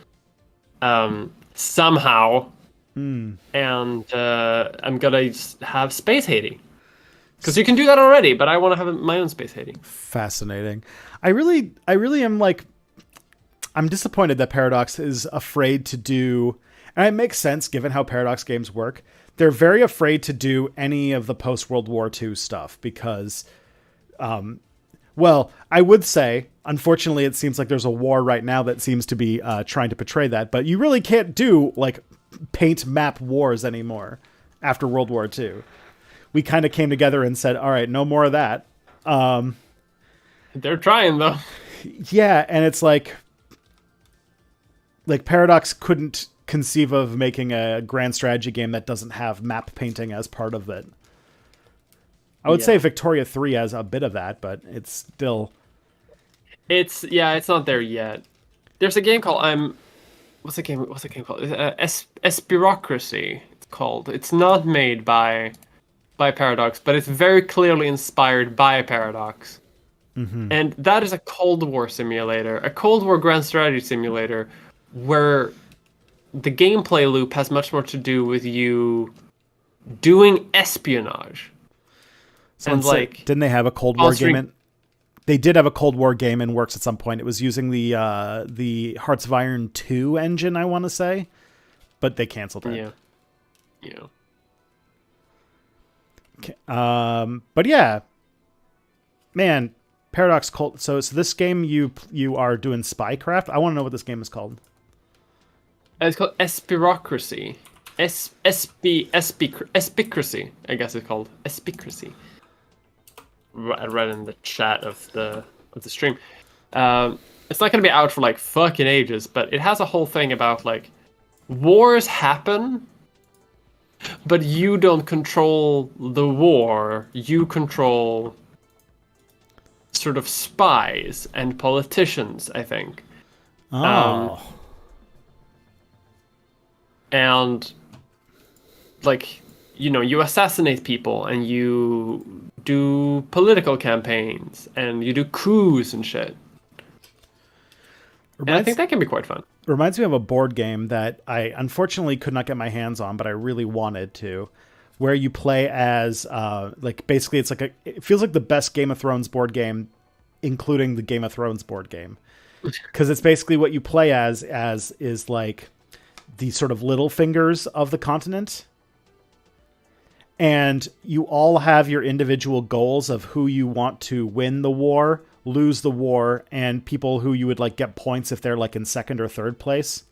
Somehow. And I'm gonna have Space Haiti. Because you can do that already, but I want to have my own Space Haiti. Fascinating. I really am like, I'm disappointed that Paradox is afraid to do, and it makes sense given how Paradox games work. They're very afraid to do any of the post-World War II stuff because, well, I would say, unfortunately, it seems like there's a war right now that seems to be trying to portray that, but you really can't do like paint map wars anymore after World War II. We kind of came together and said, all right, no more of that. They're trying, though. Yeah, and it's like Paradox couldn't conceive of making a grand strategy game that doesn't have map painting as part of it. I would say Victoria 3 has a bit of that, but it's still... It's not there yet. There's a game called what's the game called? Espirocracy. It's called. It's not made by Paradox, but it's very clearly inspired by Paradox. Mm-hmm. And that is a Cold War simulator, a Cold War grand strategy simulator, where the gameplay loop has much more to do with you doing espionage. And like, didn't they have a Cold War game? They did have a Cold War game in works at some point. It was using the Hearts of Iron 2 engine, I want to say, but they canceled it. Yeah. Okay. But yeah, man, Paradox Cold. So this game you are doing spycraft. I want to know what this game is called. It's called Espirocracy. Espicracy, I guess it's called. Espicracy. Right in the chat of the stream. It's not going to be out for like fucking ages, but it has a whole thing about like wars happen, but you don't control the war. You control sort of spies and politicians, I think. Oh. And like, you know, you assassinate people and you do political campaigns and you do coups and shit. And I think that can be quite fun. Reminds me of a board game that I unfortunately could not get my hands on, but I really wanted to, where you play as like basically it's like it feels like the best Game of Thrones board game, including the Game of Thrones board game, because it's basically what you play as is like the sort of little fingers of the continent. And you all have your individual goals of who you want to win the war, lose the war, and people who you would like get points if they're like in second or third place.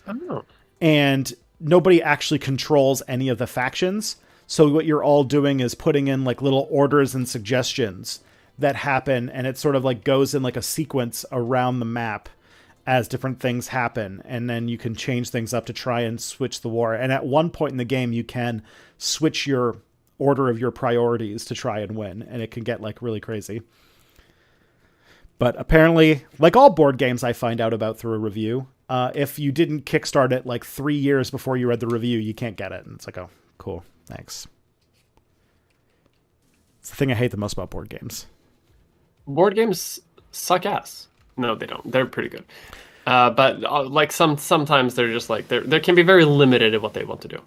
Oh. And nobody actually controls any of the factions. So what you're all doing is putting in like little orders and suggestions that happen. And it sort of like goes in like a sequence around the map as different things happen. And then you can change things up to try and switch the war. And at one point in the game, you can switch your order of your priorities to try and win. And it can get like really crazy. But apparently, like all board games I find out about through a review, if you didn't kickstart it like 3 years before you read the review, you can't get it. And it's like, oh, cool. Thanks. It's the thing I hate the most about board games. Board games suck ass. No, they don't. They're pretty good. But like sometimes they're just like, they can be very limited in what they want to do.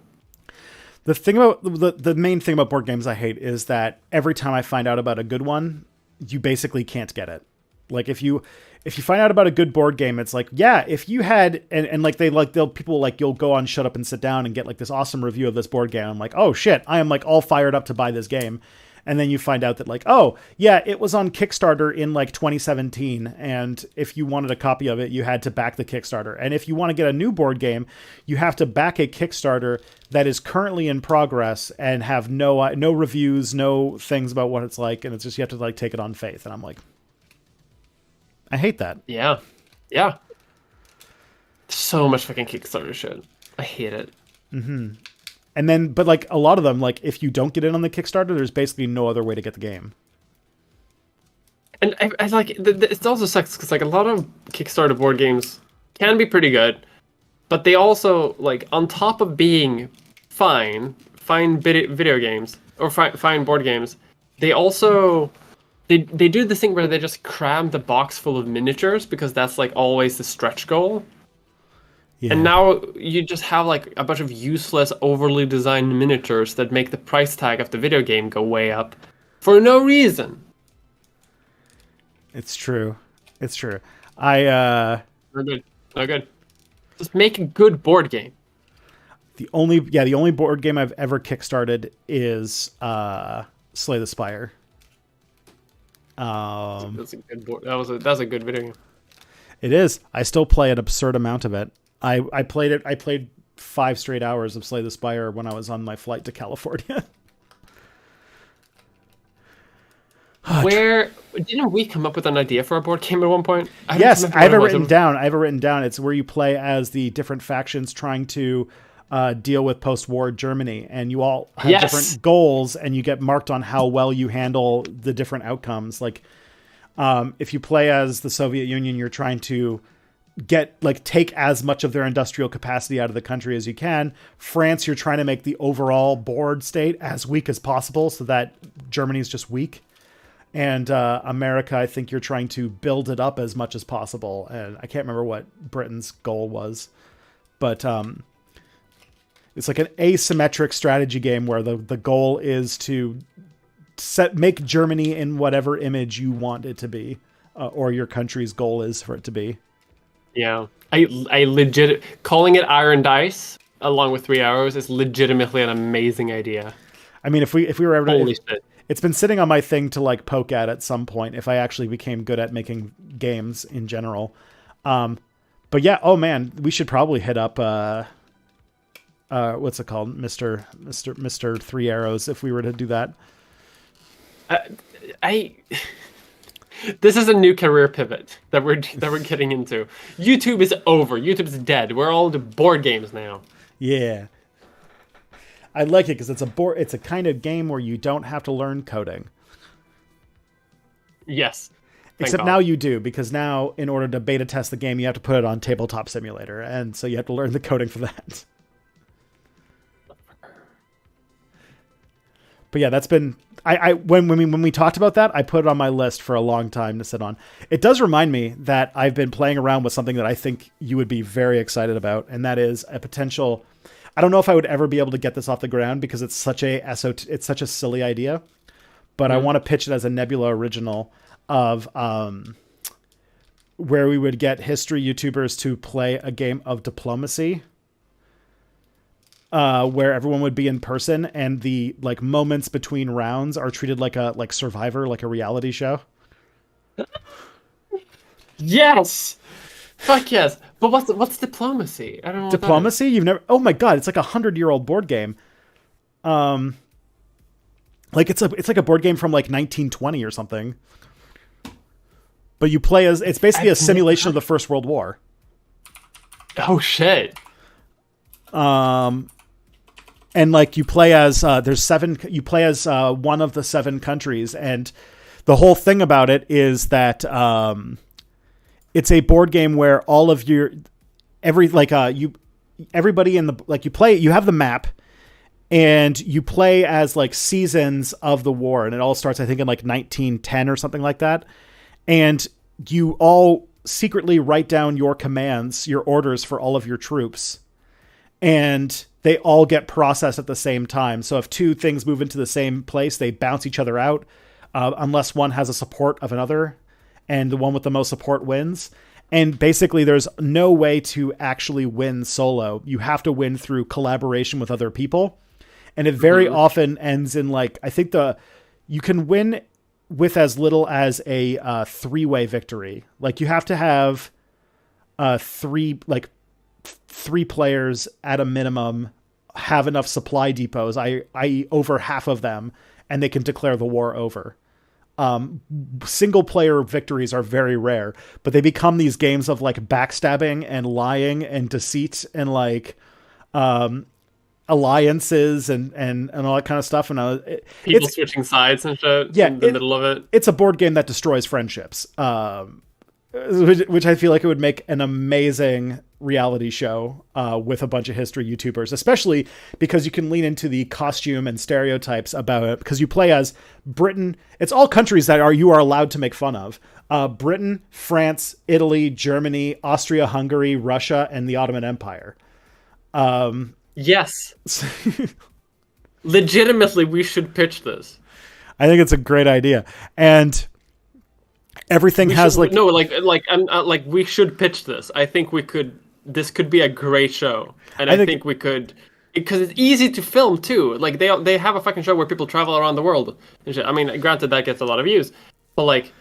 The thing about the main thing about board games I hate is that every time I find out about a good one, you basically can't get it. Like if you find out about a good board game, it's like, yeah, if you had, and like people like, you'll go on Shut Up and Sit Down and get like this awesome review of this board game. I'm like, oh shit, I am like all fired up to buy this game. And then you find out that like, oh yeah, it was on Kickstarter in like 2017. And if you wanted a copy of it, you had to back the Kickstarter. And if you want to get a new board game, you have to back a Kickstarter that is currently in progress and have no reviews, no things about what it's like. And it's just, you have to like take it on faith. And I'm like, I hate that. Yeah. Yeah. So much fucking Kickstarter shit. I hate it. Mm-hmm. And then, but like a lot of them, like if you don't get in on the Kickstarter, there's basically no other way to get the game. And I like, it also sucks because like a lot of Kickstarter board games can be pretty good, but they also like on top of being fine video games or fine board games, they also they do this thing where they just cram the box full of miniatures because that's like always the stretch goal. Yeah. And now you just have like a bunch of useless, overly designed miniatures that make the price tag of the video game go way up for no reason. It's true. It's true. No good. Just make a good board game. The only board game I've ever kickstarted is Slay the Spire. That's a good board. That's a good video game. It is. I still play an absurd amount of it. I played 5 straight hours of Slay the Spire when I was on my flight to California. Where didn't we come up with an idea for a board game at one point? Yes, I have it written down. It's where you play as the different factions trying to deal with post-war Germany, and you all have Yes. different goals, and you get marked on how well you handle the different outcomes. Like, if you play as the Soviet Union, you're trying to take as much of their industrial capacity out of the country as you can. France, you're trying to make the overall board state as weak as possible so that Germany's just weak. And America, I think you're trying to build it up as much as possible. And I can't remember what Britain's goal was, but it's like an asymmetric strategy game where the goal is to make Germany in whatever image you want it to be, or your country's goal is for it to be. Yeah, I legit calling it Iron Dice along with 3 Arrows is legitimately an amazing idea. I mean, if we were ever Holy shit. It's been sitting on my thing to like poke at some point if I actually became good at making games in general. But yeah, oh man, we should probably hit up what's it called, Mr. 3 Arrows, if we were to do that. This is a new career pivot that we're getting into. YouTube is over. YouTube's dead. We're all into board games now. Yeah, I like it because it's a kind of game where you don't have to learn coding. Yes. Except now you do, because now in order to beta test the game, you have to put it on Tabletop Simulator, and so you have to learn the coding for that. But yeah, that's been when we talked about that, I put it on my list for a long time to sit on. It does remind me that I've been playing around with something that I think you would be very excited about, and that is a potential. I don't know if I would ever be able to get this off the ground because it's such a silly idea, but I want to pitch it as a Nebula original of where we would get history YouTubers to play a game of diplomacy. Where everyone would be in person and the like moments between rounds are treated like Survivor, like a reality show. Yes, fuck yes. But what's diplomacy? I don't know. Diplomacy? You've never? Oh my god! It's like a 100-year-old board game. Like it's like a board game from like 1920 or something. But you play as it's basically a simulation of the First World War. Oh shit. And like you play as you play as one of the 7 countries, and the whole thing about it is that it's a board game where all of everybody in the you have the map, and you play as like seasons of the war, and it all starts I think in like 1910 or something like that, and you all secretly write down your commands, your orders for all of your troops. And they all get processed at the same time. So if 2 things move into the same place, they bounce each other out, unless one has a support of another, and the one with the most support wins. And basically, there's no way to actually win solo. You have to win through collaboration with other people. And it very often ends in like, I think you can win with as little as a 3-way victory. Like you have to have 3 players at a minimum have enough supply depots, i.e. over half of them, and they can declare the war over. Single player victories are very rare, but they become these games of like backstabbing and lying and deceit and like alliances and all that kind of stuff. And people switching sides and shit in the middle of it. It's a board game that destroys friendships. Which I feel like it would make an amazing reality show with a bunch of history YouTubers, especially because you can lean into the costume and stereotypes about it, because you play as Britain. It's all countries that you are allowed to make fun of. Britain, France, Italy, Germany, Austria, Hungary, Russia, and the Ottoman Empire. Yes. Legitimately, we should pitch this. I think it's a great idea. And everything we should pitch this. I think this could be a great show, and I think we could, because it's easy to film too. Like they have a fucking show where people travel around the world and shit. I mean, granted that gets a lot of views, but like,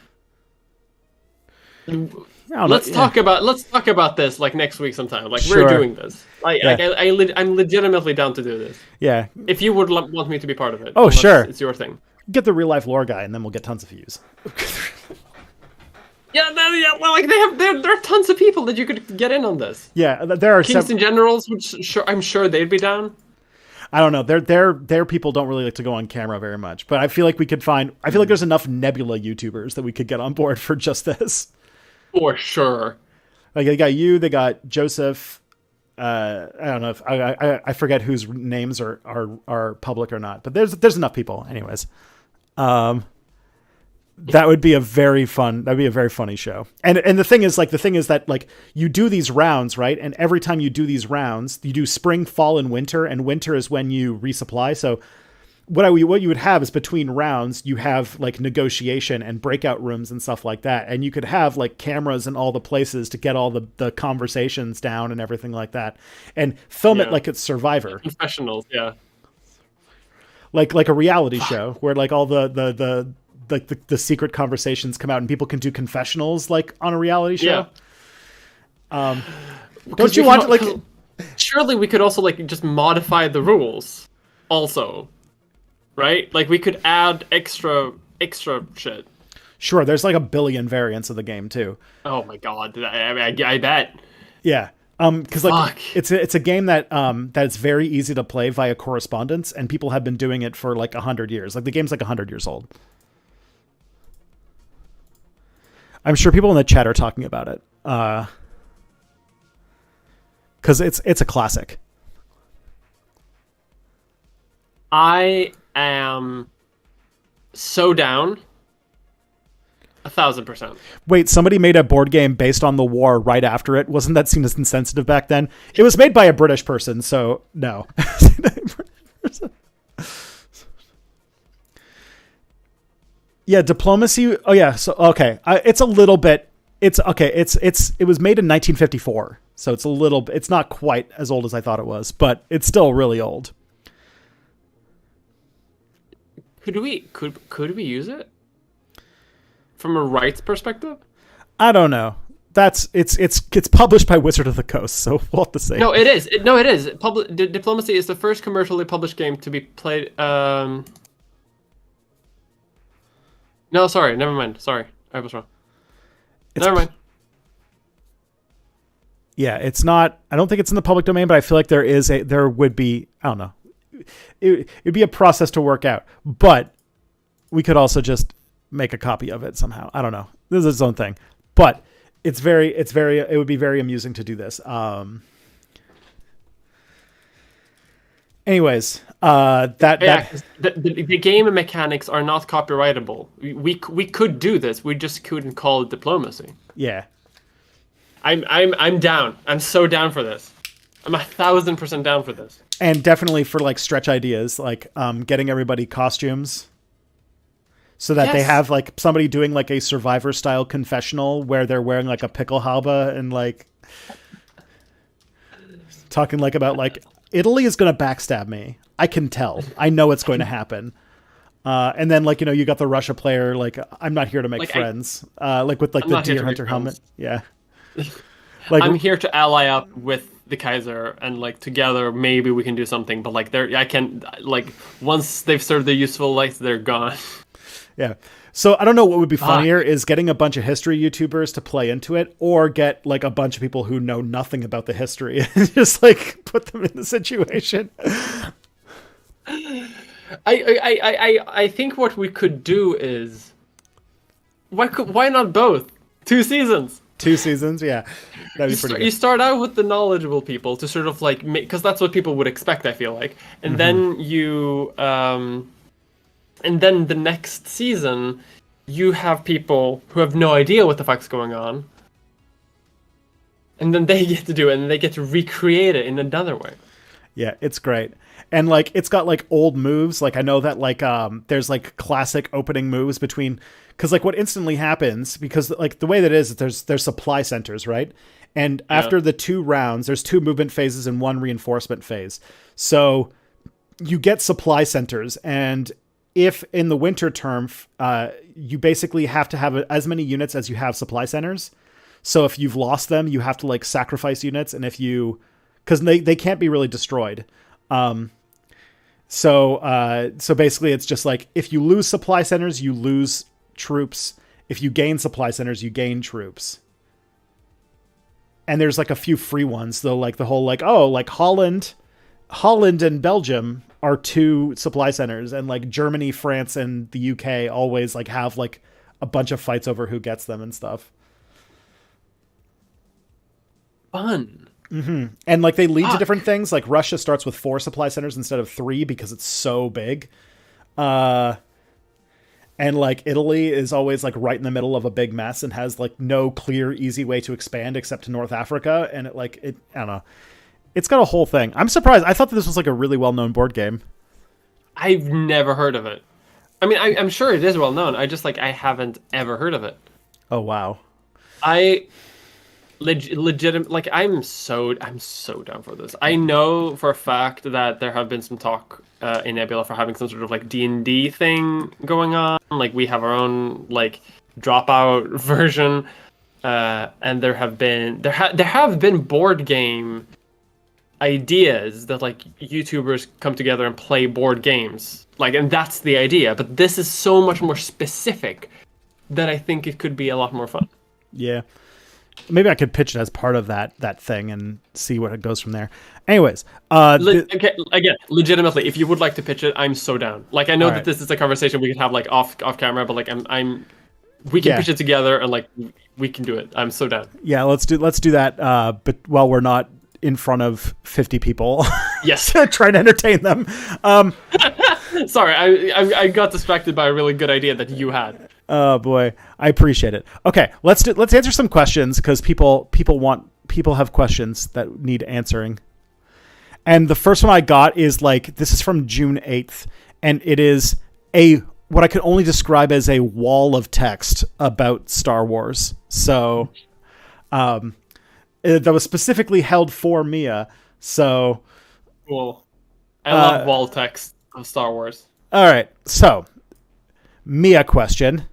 let's talk about this like next week sometime. Like we're doing this. I'm legitimately down to do this. Yeah. If you would want me to be part of it. Oh sure, it's your thing. Get the real life lore guy, and then we'll get tons of views. Yeah. Well, like there are tons of people that you could get in on this. Yeah, there are Kingston Generals, which I'm sure they'd be down. I don't know. Their people don't really like to go on camera very much, but I feel like we could find. I feel like there's enough Nebula YouTubers that we could get on board for just this. For sure. Like they got you, they got Joseph. I don't know if I forget whose names are public or not, but there's enough people, anyways. That would be a very funny show. And the thing is that like you do these rounds, right? And every time you do these rounds, you do spring, fall, and winter is when you resupply. So what you would have is between rounds, you have like negotiation and breakout rooms and stuff like that. And you could have like cameras in all the places to get all the conversations down and everything like that. And film it like it's Survivor. Professionals, yeah. Like a reality show where like all the secret conversations come out and people can do confessionals like on a reality show. Yeah. Don't you want like? Surely we could also like just modify the rules, also, right? Like we could add extra shit. Sure, there's like a billion variants of the game too. Oh my god, I bet. Yeah. Because like it's a game that it's very easy to play via correspondence, and people have been doing it for like 100 years. Like the game's like 100 years old. I'm sure people in the chat are talking about it. Because it's a classic. I am so down. 1,000%. Wait, somebody made a board game based on the war right after it. Wasn't that seen as insensitive back then? It was made by a British person, so no. Yeah, diplomacy. Oh yeah. So okay, it's a little bit. It's okay. It was made in 1954, so it's a little. It's not quite as old as I thought it was, but it's still really old. Could we use it from a rights perspective? I don't know. It's published by Wizard of the Coast, so we'll have to say. No, it is. It is. Diplomacy is the first commercially published game to be played. No, sorry. Never mind. Sorry, I was wrong. Never mind. Yeah, it's not. I don't think it's in the public domain, but I feel like there would be. I don't know. It'd be a process to work out, but we could also just make a copy of it somehow. I don't know. This is its own thing, but it would be very amusing to do this. Anyways, the game mechanics are not copyrightable. We could do this. We just couldn't call it diplomacy. Yeah. I'm down. I'm so down for this. I'm 1,000% down for this. And definitely for like stretch ideas, like getting everybody costumes so that they have like somebody doing like a Survivor style confessional where they're wearing like a pickle halba and like talking like about like Italy is going to backstab me. I can tell. I know it's going to happen. And then like, you got the Russia player, like I'm not here to make friends. Like with like the Deer Hunter helmet. Yeah. Like I'm here to ally up with the Kaiser and like together maybe we can do something, but like I can like once they've served their useful life, they're gone. Yeah. So I don't know what would be funnier is getting a bunch of history YouTubers to play into it, or get like a bunch of people who know nothing about the history and just like put them in the situation. I think what we could do is why not both? 2 seasons. 2 seasons, yeah. That'd be pretty good. You start out with the knowledgeable people to sort of like make, because that's what people would expect, I feel like. And then you and then the next season you have people who have no idea what the fuck's going on. And then they get to do it and they get to recreate it in another way. Yeah, it's great. And like it's got like old moves. Like I know that like there's like classic opening moves between, because like what instantly happens, because like the way that is there's supply centers, right? And after the 2 rounds, there's 2 movement phases and 1 reinforcement phase. So you get supply centers, and if in the winter term, you basically have to have as many units as you have supply centers. So if you've lost them, you have to like sacrifice units, and because they can't be really destroyed. So basically it's just like if you lose supply centers, you lose troops. if you gain supply centers, you gain troops. And there's like a few free ones though, like the whole like, oh, like Holland and Belgium are 2 supply centers, and like Germany, France, and the UK always like have like a bunch of fights over who gets them and stuff. Fun. Mm-hmm. And like they lead to different things. Like Russia starts with 4 supply centers instead of 3 because it's so big. And like Italy is always like right in the middle of a big mess and has like no clear, easy way to expand except to North Africa. And I don't know. It's got a whole thing. I'm surprised. I thought that this was like a really well-known board game. I've never heard of it. I mean, I'm sure it is well known. I haven't ever heard of it. Oh, wow. Legitimate, like I'm so down for this. I know for a fact that there have been some talk in Nebula for having some sort of like D&D thing going on. Like we have our own like dropout version, and there have been board game ideas that like YouTubers come together and play board games. Like, and that's the idea. But this is so much more specific that I think it could be a lot more fun. Yeah. Maybe I could pitch it as part of that thing and see what it goes from there. Anyways, okay, again, legitimately, if you would like to pitch it, I'm so down. Like, I know that this is a conversation we can have like off camera, but like we can pitch it together and like we can do it. I'm so down. Yeah, let's do that. But while we're not in front of 50 people, yes, trying to entertain them. Sorry, I got distracted by a really good idea that you had. Oh boy, I appreciate it. Okay, let's answer some questions because people have questions that need answering. And the first one I got is like, this is from June 8th, and it is what I could only describe as a wall of text about Star Wars. So, that was specifically held for Mia. So cool. I love wall text of Star Wars. All right, so Mia question.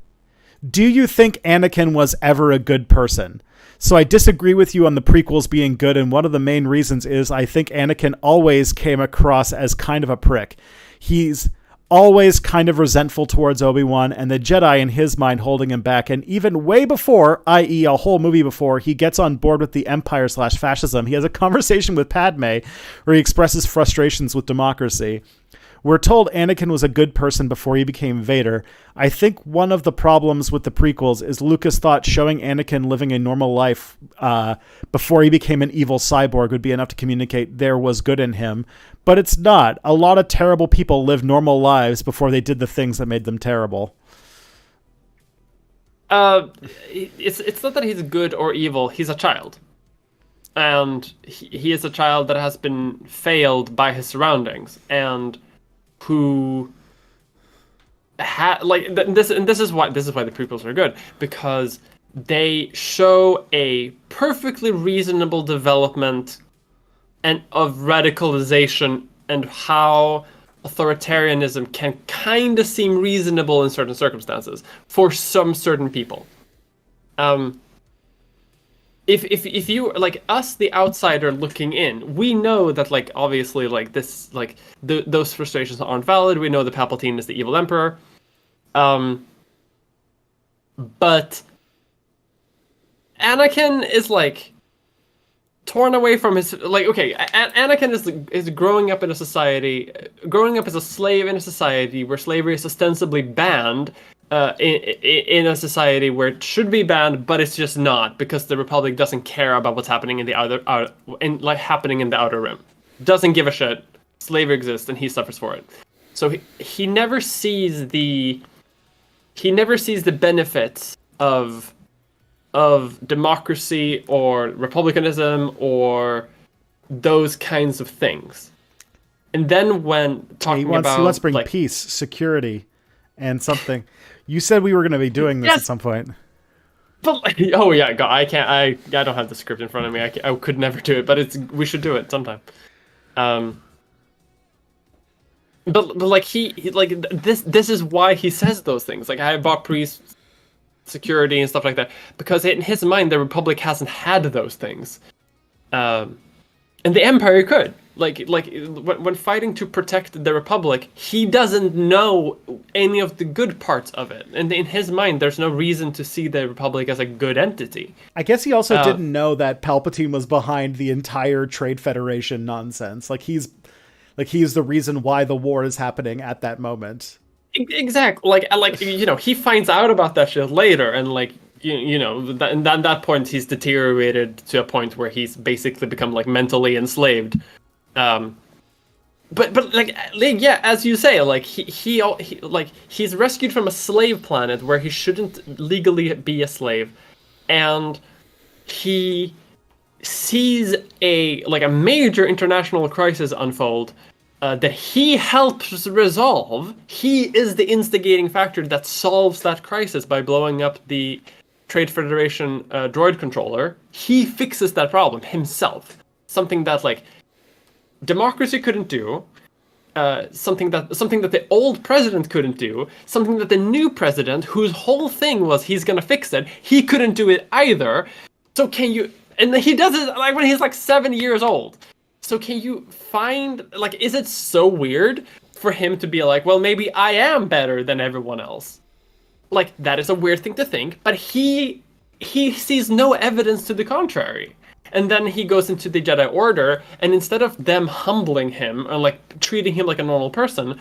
Do you think Anakin was ever a good person? So I disagree with you on the prequels being good, and one of the main reasons is I think Anakin always came across as kind of a prick. He's always kind of resentful towards Obi-Wan and the Jedi in his mind holding him back, and even way before, i.e. a whole movie before, he gets on board with the Empire/fascism. He has a conversation with Padme where he expresses frustrations with democracy. We're told Anakin was a good person before he became Vader. I think one of the problems with the prequels is Lucas thought showing Anakin living a normal life before he became an evil cyborg would be enough to communicate there was good in him. But it's not. A lot of terrible people lived normal lives before they did the things that made them terrible. It's not that he's good or evil. He's a child. And he is a child that has been failed by his surroundings. And who this is why the prequels are good, because they show a perfectly reasonable development and of radicalization and how authoritarianism can kind of seem reasonable in certain circumstances for some certain people. If you like us, the outsider looking in, we know that like obviously like this like those frustrations aren't valid. We know that Palpatine is the evil emperor, but Anakin is like torn away from his like okay. Anakin is growing up in a society, growing up as a slave in a society where slavery is ostensibly banned. In a society where it should be banned, but it's just not, because the Republic doesn't care about what's happening in the happening in the Outer Rim. Doesn't give a shit. Slavery exists, and he suffers for it. So he never sees the benefits of democracy or republicanism or those kinds of things. And then when talking about he wants to bring like, peace, security, and something. You said we were going to be doing this at some point. But like, oh yeah, God, I can't. I don't have the script in front of me. I could never do it, but we should do it sometime. But like he like this is why he says those things. Like I bought priest security and stuff like that because in his mind the Republic hasn't had those things, and the Empire could. When fighting to protect the Republic, he doesn't know any of the good parts of it, and in his mind, there's no reason to see the Republic as a good entity. I guess he also didn't know that Palpatine was behind the entire Trade Federation nonsense. He's the reason why the war is happening at that moment. Exactly. He finds out about that shit later, and at that point, he's deteriorated to a point where he's basically become mentally enslaved. As you say, he's rescued from a slave planet where he shouldn't legally be a slave, and he sees a major international crisis unfold that he helps resolve. He is the instigating factor that solves that crisis by blowing up the Trade Federation droid controller. He fixes that problem himself. Something that democracy couldn't do, something that the old president couldn't do, something that the new president, whose whole thing was he's gonna fix it, he couldn't do it either. So can you? And he does it when he's 7 years old. So can you find is it so weird for him to be well, maybe I am better than everyone else? That is a weird thing to think, but he sees no evidence to the contrary. And then he goes into the Jedi Order, and instead of them humbling him and treating him like a normal person,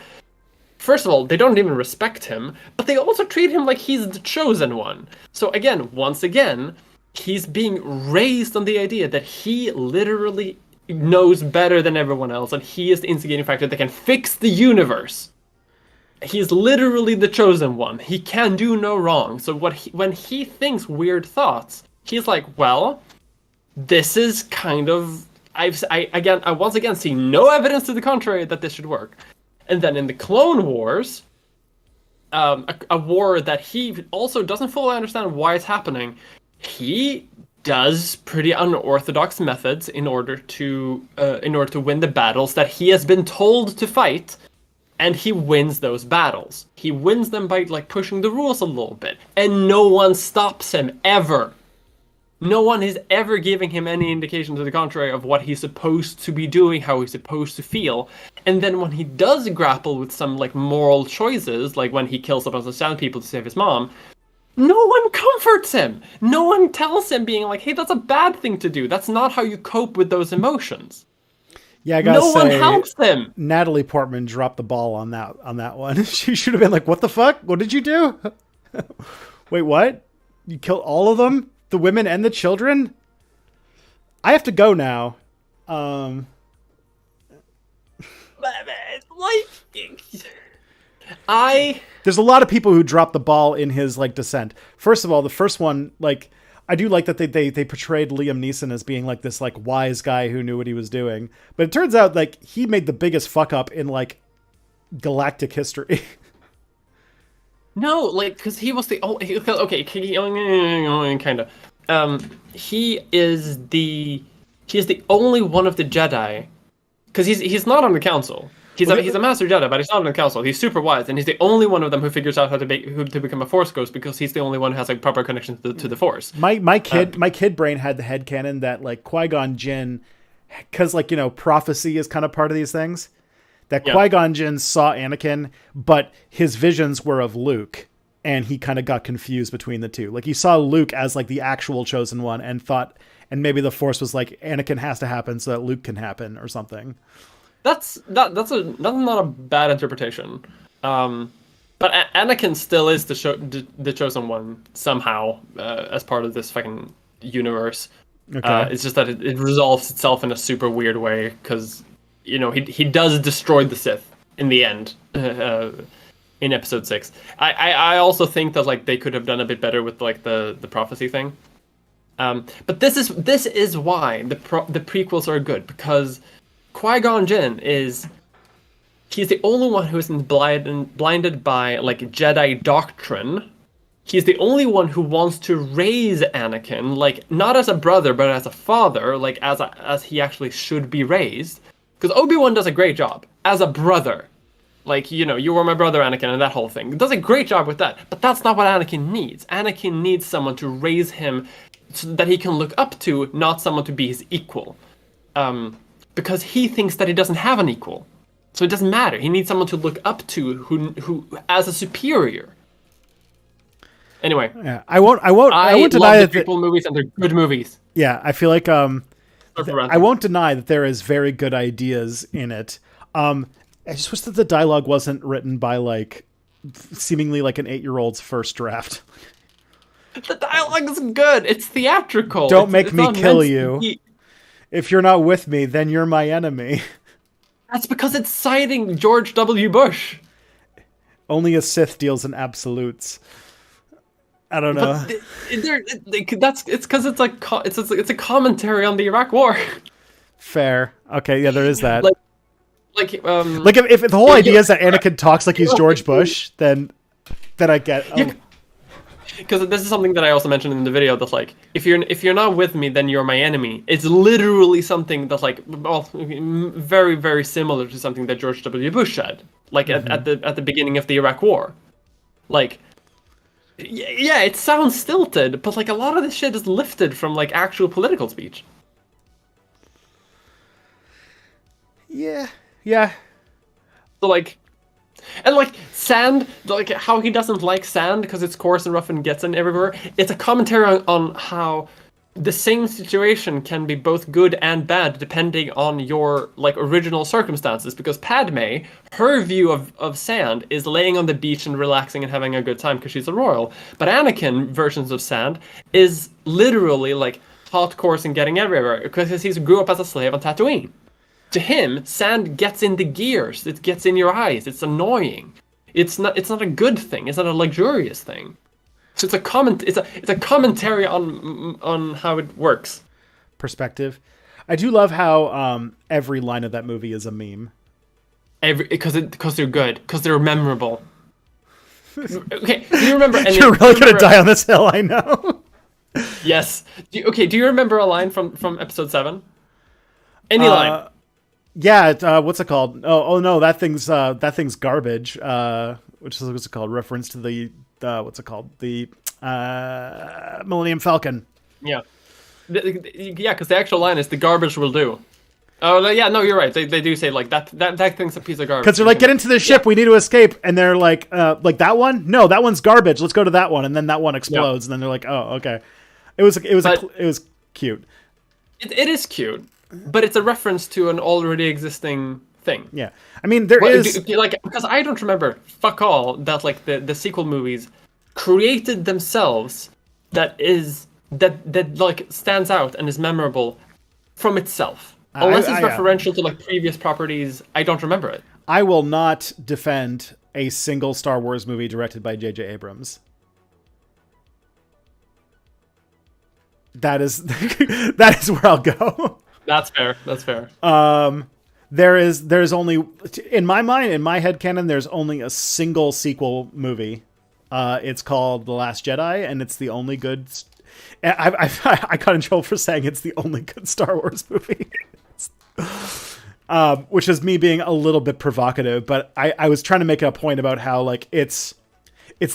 first of all, they don't even respect him, but they also treat him like he's the chosen one. So once again, he's being raised on the idea that he literally knows better than everyone else, and he is the instigating factor that can fix the universe. He's literally the chosen one. He can do no wrong. So when he thinks weird thoughts, he's well, this is kind of I once again see no evidence to the contrary that this should work. And then in the Clone Wars, a war that he also doesn't fully understand why it's happening, he does pretty unorthodox methods in order to win the battles that he has been told to fight, and he wins those battles. He wins them by pushing the rules a little bit, and no one stops him ever. No one is ever giving him any indication to the contrary of what he's supposed to be doing, how he's supposed to feel. And then when he does grapple with some moral choices, when he kills a bunch of sand people to save his mom, no one comforts him. No one tells him being hey, that's a bad thing to do. That's not how you cope with those emotions. Yeah, I gotta say, no one helps him. Natalie Portman dropped the ball on that one. She should have been what the fuck? What did you do? Wait, what? You killed all of them? The women and the children? I have to go now. There's a lot of people who dropped the ball in his descent. First of all, the first one, I do like that they portrayed Liam Neeson as being this wise guy who knew what he was doing. But it turns out he made the biggest fuck up in galactic history. No, because he was the only... Okay, kind of. He is the only one of the Jedi, because he's not on the council. He's a master Jedi, but he's not on the council. He's super wise, and he's the only one of them who figures out how to become a Force ghost, because he's the only one who has proper connection to the Force. My kid brain had the headcanon that Qui-Gon Jinn, because prophecy is kind of part of these things. That Qui-Gon Jinn saw Anakin, but his visions were of Luke, and he kind of got confused between the two. He saw Luke as the actual chosen one, and thought, and maybe the Force was Anakin has to happen so that Luke can happen or something. That's not a bad interpretation. But Anakin still is the chosen one somehow, as part of this fucking universe. Okay. It's just that it resolves itself in a super weird way, because he does destroy the Sith in the end, in episode 6. I also think that they could have done a bit better with the prophecy thing. But this is why the prequels are good, because Qui-Gon Jinn he's the only one who isn't blinded by Jedi doctrine. He's the only one who wants to raise Anakin, not as a brother, but as a father, as he actually should be raised. Because Obi-Wan does a great job as a brother. You were my brother, Anakin, and that whole thing. He does a great job with that. But that's not what Anakin needs. Anakin needs someone to raise him so that he can look up to, not someone to be his equal. because he thinks that he doesn't have an equal. So it doesn't matter. He needs someone to look up to who as a superior. Anyway, yeah, I won't deny love that the prequel movies, and they're good movies. Yeah, I feel like Sorry for I ranting. won't deny that there is very good ideas in it. I just wish that the dialogue wasn't written by like seemingly like an 8-year-old's first draft. The dialogue is good. It's theatrical. Don't make me not kill meant to you. be- If you're not with me, then you're my enemy. That's because it's citing George W. Bush. Only a Sith deals in absolutes. I don't know. But it's because it's like it's a commentary on the Iraq War. Fair. Okay, yeah, there is that. Like Like if the whole idea is that Anakin talks like he's George Bush, then I get. because this is something that I also mentioned in the video, that like if you're not with me, then you're my enemy. It's literally something that's like, well, very, very similar to something that George W. Bush said, like at the beginning of the Iraq War. Like, yeah, it sounds stilted, but like a lot of this shit is lifted from like actual political speech. Yeah. So like, and like sand, like how he doesn't like sand because it's coarse and rough and gets in everywhere. It's a commentary on how the same situation can be both good and bad depending on your like original circumstances. Because Padme, her view of sand is laying on the beach and relaxing and having a good time because she's a royal. But Anakin versions of sand is literally like hot, coarse, and getting everywhere because he grew up as a slave on Tatooine. To him, sand gets in the gears. It gets in your eyes. It's annoying. It's not a good thing. It's not a luxurious thing. So it's a commentary on how it works. Perspective. I do love how every line of that movie is a meme. Because they're good. Because they're memorable. Okay, do you remember? And You're really gonna die on this hill, I know. Yes. Do you remember a line from episode 7? Any line? Yeah, what's it called? Oh no, that thing's garbage. Which is what's it called? Reference to the what's it called? The Millennium Falcon. Yeah, because the actual line is "the garbage will do." Oh yeah, no, you're right. They do say like that thing's a piece of garbage. Because they're like, get into the ship, we need to escape, and they're like that one? No, that one's garbage. Let's go to that one, and then that one explodes, and then they're like, oh, okay. It was cute. It is cute. But it's a reference to an already existing thing. Yeah, I mean because I don't remember fuck all that like the sequel movies created themselves that like stands out and is memorable from itself. Unless it's referential to like previous properties, I don't remember it. I will not defend a single Star Wars movie directed by J.J. Abrams. That is where I'll go. That's fair. That's fair. There's only, in my mind, in my headcanon, there's only a single sequel movie. It's called The Last Jedi, and it's the only good. I got in trouble for saying it's the only good Star Wars movie. Which is me being a little bit provocative, but I was trying to make a point about how like it's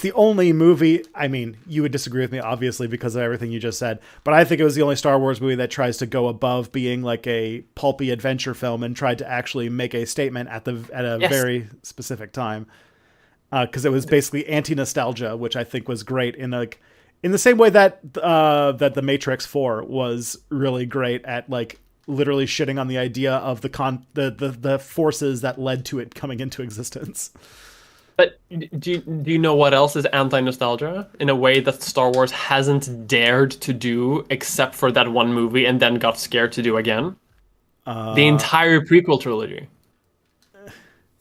the only movie. I mean, you would disagree with me, obviously, because of everything you just said. But I think it was the only Star Wars movie that tries to go above being like a pulpy adventure film and tried to actually make a statement at a very specific time. Because it was basically anti-nostalgia, which I think was great in the same way that the Matrix 4 was really great at like literally shitting on the idea of the forces that led to it coming into existence. But do you know what else is anti-nostalgia in a way that Star Wars hasn't dared to do except for that one movie and then got scared to do again? The entire prequel trilogy.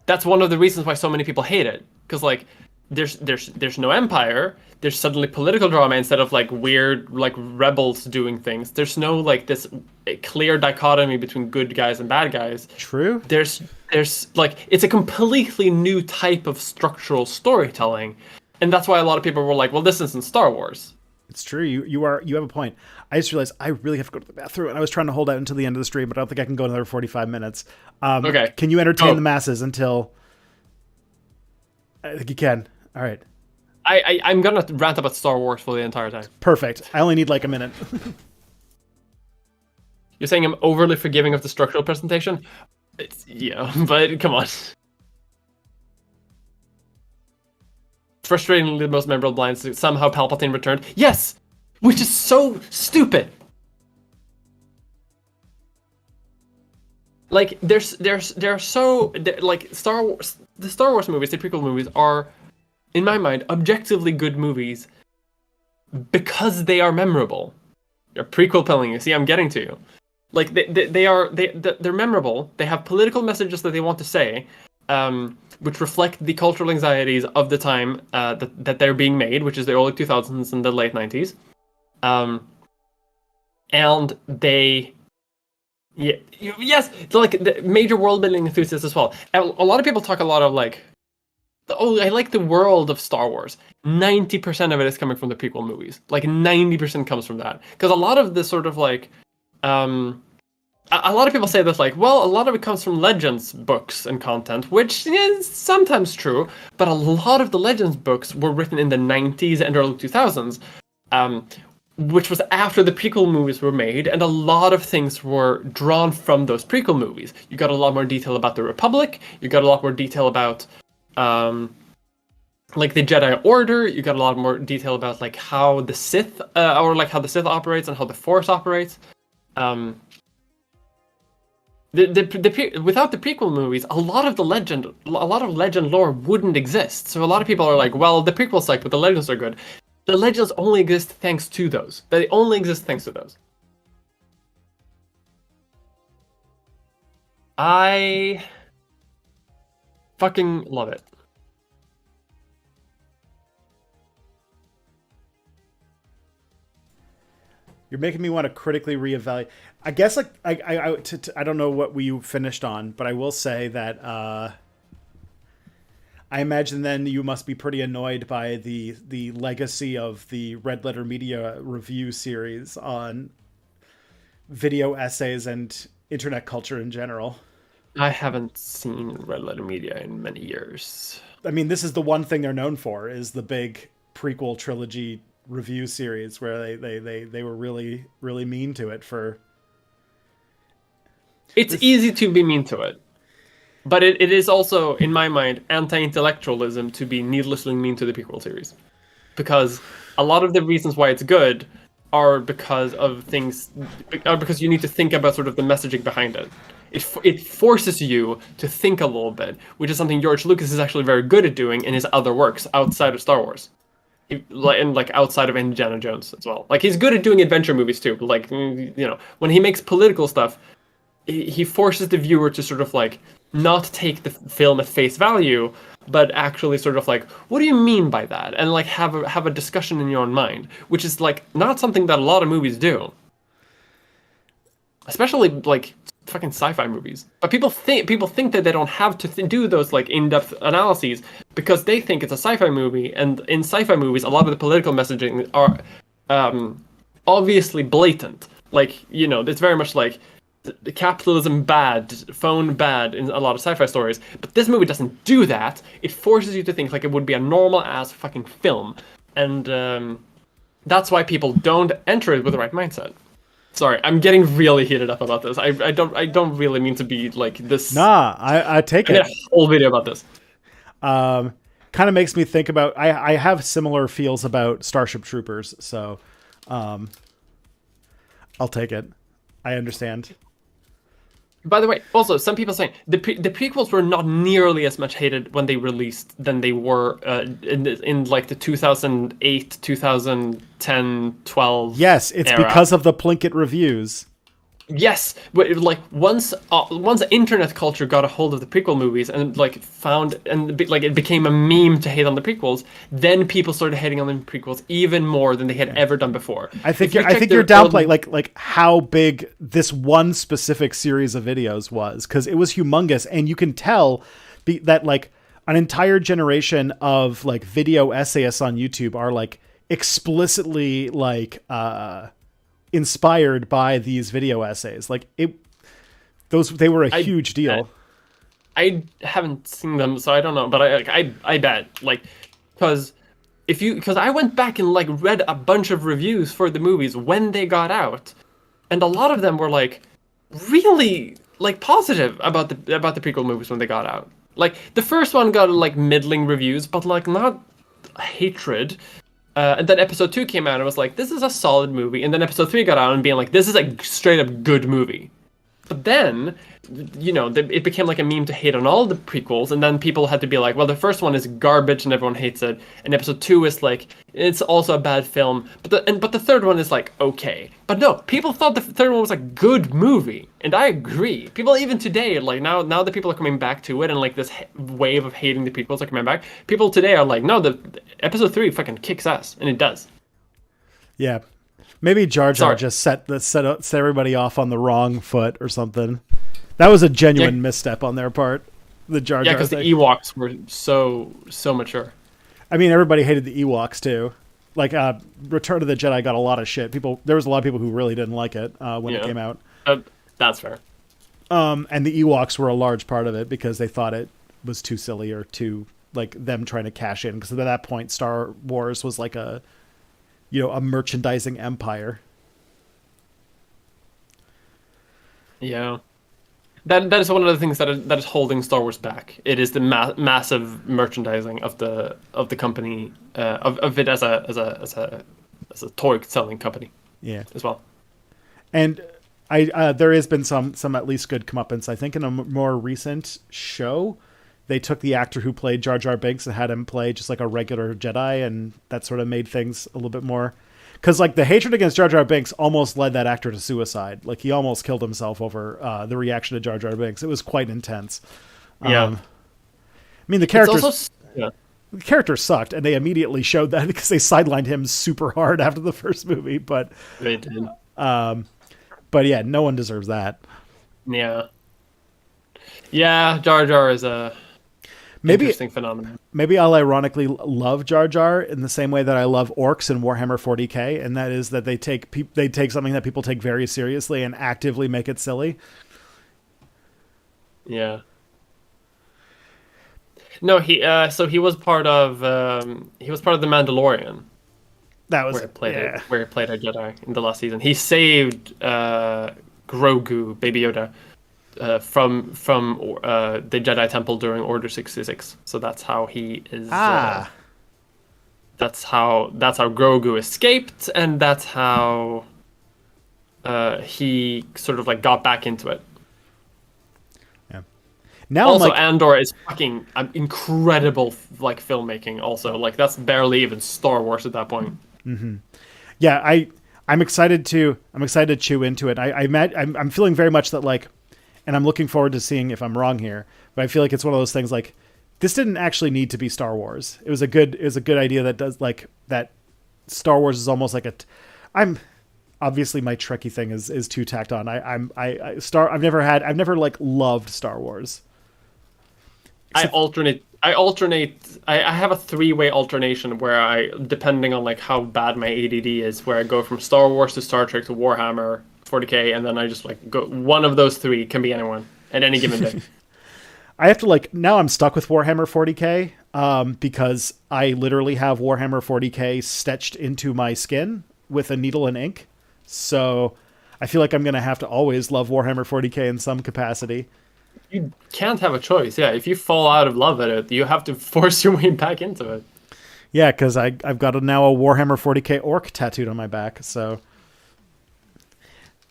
That's one of the reasons why so many people hate it. Because like there's no empire. There's suddenly political drama instead of like weird like rebels doing things. There's no like this clear dichotomy between good guys and bad guys. True. There's like it's a completely new type of structural storytelling, and that's why a lot of people were like, "Well, this isn't Star Wars." It's true. You have a point. I just realized I really have to go to the bathroom, and I was trying to hold out until the end of the stream, but I don't think I can go another 45 minutes. Okay. Can you entertain the masses until? I think you can. All right. I'm gonna rant about Star Wars for the entire time. Perfect. I only need like a minute. You're saying I'm overly forgiving of the structural presentation? Yeah, but come on. Frustratingly, the most memorable lines, somehow Palpatine returned. Yes! Which is so stupid! Like, they're so... like, Star Wars... The Star Wars movies, the prequel movies, are, in my mind, objectively good movies because they are memorable. You're prequel pelling you. See, I'm getting to you. Like, they're memorable. They have political messages that they want to say, which reflect the cultural anxieties of the time that they're being made, which is the early 2000s and the late 90s. And they... Yeah, yes, like the major world building enthusiasts as well. A lot of people talk a lot of like, oh, I like the world of Star Wars. 90% of it is coming from the prequel movies. Like 90% comes from that, because a lot of the sort of like, a lot of people say that like, well, a lot of it comes from Legends books and content, which is sometimes true, but a lot of the Legends books were written in the 90s and early 2000s. Which was after the prequel movies were made, and a lot of things were drawn from those prequel movies. You got a lot more detail about the Republic, you got a lot more detail about, like, the Jedi Order, you got a lot more detail about, like, how the Sith, or, like, how the Sith operates and how the Force operates. Without the prequel movies, a lot of legend lore wouldn't exist. So a lot of people are like, well, the prequels suck, but the Legends are good. The Legends only exist thanks to those. They only exist thanks to those. I fucking love it. You're making me want to critically reevaluate. I guess like I don't know what we finished on, but I will say that I imagine then you must be pretty annoyed by the legacy of the Red Letter Media review series on video essays and internet culture in general. I haven't seen Red Letter Media in many years. I mean, this is the one thing they're known for, is the big prequel trilogy review series where they were really, really mean to it for... It's easy to be mean to it. But it is also, in my mind, anti-intellectualism to be needlessly mean to the prequel series. Because a lot of the reasons why it's good are because you need to think about sort of the messaging behind it. It forces you to think a little bit, which is something George Lucas is actually very good at doing in his other works outside of Star Wars. And like outside of Indiana Jones as well. Like, he's good at doing adventure movies too. Like, you know, when he makes political stuff, he forces the viewer to sort of like not take the film at face value, but actually sort of like, what do you mean by that? And like have a discussion in your own mind, which is like not something that a lot of movies do, especially like fucking sci-fi movies. But people think that they don't have to do those like in-depth analyses because they think it's a sci-fi movie, and in sci-fi movies a lot of the political messaging are obviously blatant. Like, you know, it's very much like capitalism bad, phone bad in a lot of sci-fi stories, but this movie doesn't do that. It forces you to think like it would be a normal ass fucking film, and that's why people don't enter it with the right mindset. Sorry, I'm getting really heated up about this. I don't really mean to be like this. Nah, I take it. I made a whole video about this. Kind of makes me think about. I have similar feels about Starship Troopers, so I'll take it. I understand. By the way, also, some people saying the prequels were not nearly as much hated when they released than they were in like the 2008, 2010, 12. Yes, it's era. because of the Plinkett reviews. Yes, but like once internet culture got a hold of the prequel movies and like found and like it became a meme to hate on the prequels, then people started hating on the prequels even more than they had ever done before. I think you're downplaying like how big this one specific series of videos was, because it was humongous, and you can tell that like an entire generation of like video essayists on YouTube are like explicitly like inspired by these video essays. Like they were a huge deal. I haven't seen them, so I don't know, but I bet, like, because I went back and like read a bunch of reviews for the movies when they got out, and a lot of them were like, really like positive about the prequel movies when they got out. Like the first one got like middling reviews, but like not hatred. And then episode 2 came out and I was like, this is a solid movie. And then episode 3 got out and being like, this is a straight up good movie. But then, it became like a meme to hate on all the prequels, and then people had to be like, well, the first one is garbage and everyone hates it, and episode 2 is like, it's also a bad film, but the third one is like, okay. But no, people thought the third one was a good movie, and I agree. People even today, like now that people are coming back to it, and like this wave of hating the prequels are coming back, people today are like, no, the episode 3 fucking kicks ass, and it does. Yeah. Maybe Jar Jar just set everybody off on the wrong foot or something. That was a genuine misstep on their part. The Jar Jar. Yeah, because the Ewoks were so mature. I mean, everybody hated the Ewoks too. Like, Return of the Jedi got a lot of shit. There was a lot of people who really didn't like it when it came out. That's fair. And the Ewoks were a large part of it because they thought it was too silly or too like them trying to cash in. Because at that point, Star Wars was like a merchandising empire. Yeah. That is one of the things that is holding Star Wars back. It is the massive merchandising of the company, of it as a toy selling company. Yeah. As well. And there has been some at least good comeuppance. I think in a more recent show, they took the actor who played Jar Jar Binks and had him play just like a regular Jedi, and that sort of made things a little bit more... Because like the hatred against Jar Jar Binks almost led that actor to suicide. Like he almost killed himself over the reaction to Jar Jar Binks. It was quite intense. Yeah. I mean, the character sucked, and they immediately showed that because they sidelined him super hard after the first movie. But they did. But yeah, no one deserves that. Yeah. Yeah, Jar Jar is a... interesting phenomenon. Maybe I'll ironically love Jar Jar in the same way that I love orcs in Warhammer 40k, and that is that they take something that people take very seriously and actively make it silly. Yeah. No, he was part of the Mandalorian. That was where he played a Jedi in the last season. He saved Grogu, Baby Yoda, from the Jedi Temple during Order 66. So that's how he is. That's how Grogu escaped, and that's how he sort of like got back into it. Yeah. Now also, Andor is fucking incredible, like filmmaking. Also, like that's barely even Star Wars at that point. Mm-hmm. Yeah, I'm excited to chew into it. I'm feeling very much that like. And I'm looking forward to seeing if I'm wrong here, but I feel like it's one of those things like this didn't actually need to be Star Wars. It was a good idea that does like that. Star Wars is almost like I'm obviously my Trekkie thing is too tacked on. I've never like loved Star Wars. I alternate. I have a 3-way alternation where depending on like how bad my ADD is, where I go from Star Wars to Star Trek to Warhammer 40k, and then I just like go. One of those 3 can be anyone at any given day. I have to like now I'm stuck with Warhammer 40k because I literally have Warhammer 40k stitched into my skin with a needle and ink. So I feel like I'm gonna have to always love Warhammer 40k in some capacity. You can't have a choice. Yeah, if you fall out of love at it, you have to force your way back into it. Yeah, because I've got now a Warhammer 40k orc tattooed on my back, so.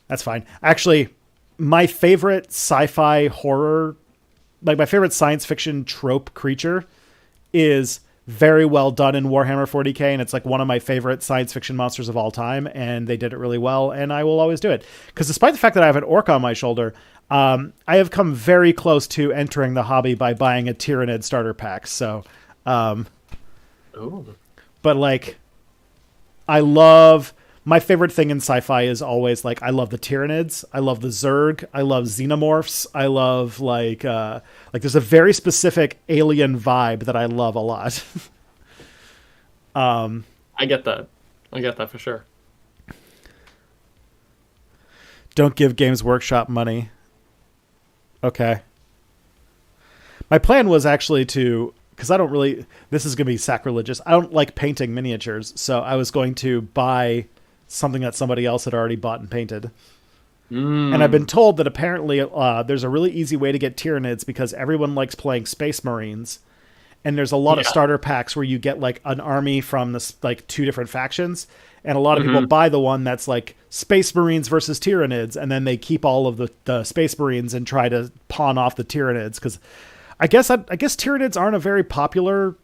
That's fine. Actually, my favorite sci-fi horror, like my favorite science fiction trope creature is very well done in Warhammer 40k, and it's like one of my favorite science fiction monsters of all time, and they did it really well, and I will always do it. Because despite the fact that I have an orc on my shoulder, I have come very close to entering the hobby by buying a Tyranid starter pack, so... But like, I love... My favorite thing in sci-fi is always like I love the Tyranids, I love the Zerg, I love xenomorphs, I love like there's a very specific alien vibe that I love a lot. I get that for sure. Don't give Games Workshop money. Okay. My plan was actually to, because I don't really, this is going to be sacrilegious. I don't like painting miniatures, so I was going to buy something that somebody else had already bought and painted. And I've been told that apparently there's a really easy way to get Tyranids because everyone likes playing Space Marines. And there's a lot of starter packs where you get like an army from this like 2 different factions. And a lot of people buy the one that's like Space Marines versus Tyranids. And then they keep all of the Space Marines and try to pawn off the Tyranids. Because I guess Tyranids aren't a very popular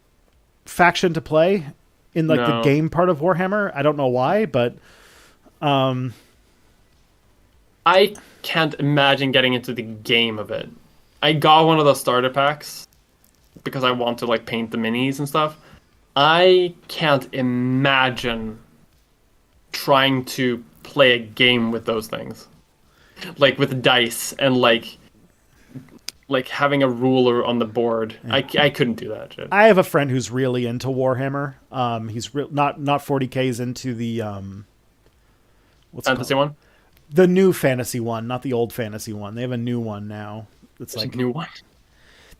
faction to play in like the game part of Warhammer. I don't know why, but I can't imagine getting into the game of it. I got one of those starter packs because I want to like paint the minis and stuff. I can't imagine trying to play a game with those things, like with dice and like having a ruler on the board. Yeah. I couldn't do that shit. I have a friend who's really into Warhammer. He's not 40K's into the what's fantasy one? The new fantasy one, not the old fantasy one. They have a new one now. It's like a new one.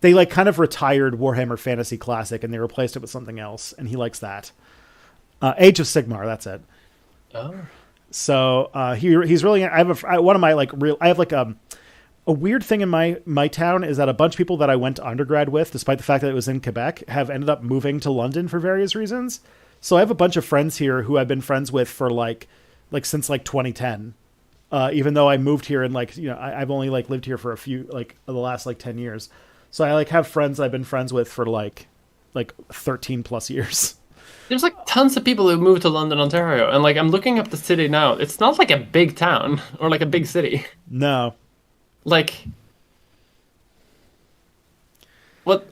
They like kind of retired Warhammer Fantasy Classic and they replaced it with something else, and he likes that. Age of Sigmar, that's it. Oh. So he's really. I have one of my like real. I have like a weird thing in my town is that a bunch of people that I went to undergrad with, despite the fact that it was in Quebec, have ended up moving to London for various reasons. So I have a bunch of friends here who I've been friends with for like since like 2010. Even though I moved here and like, you know, I've only like lived here for a few, like the last like 10 years. So I like have friends I've been friends with for like 13 plus years. There's like tons of people who moved to London, Ontario. And like, I'm looking up the city now. It's not like a big town or like a big city. No. Like, what?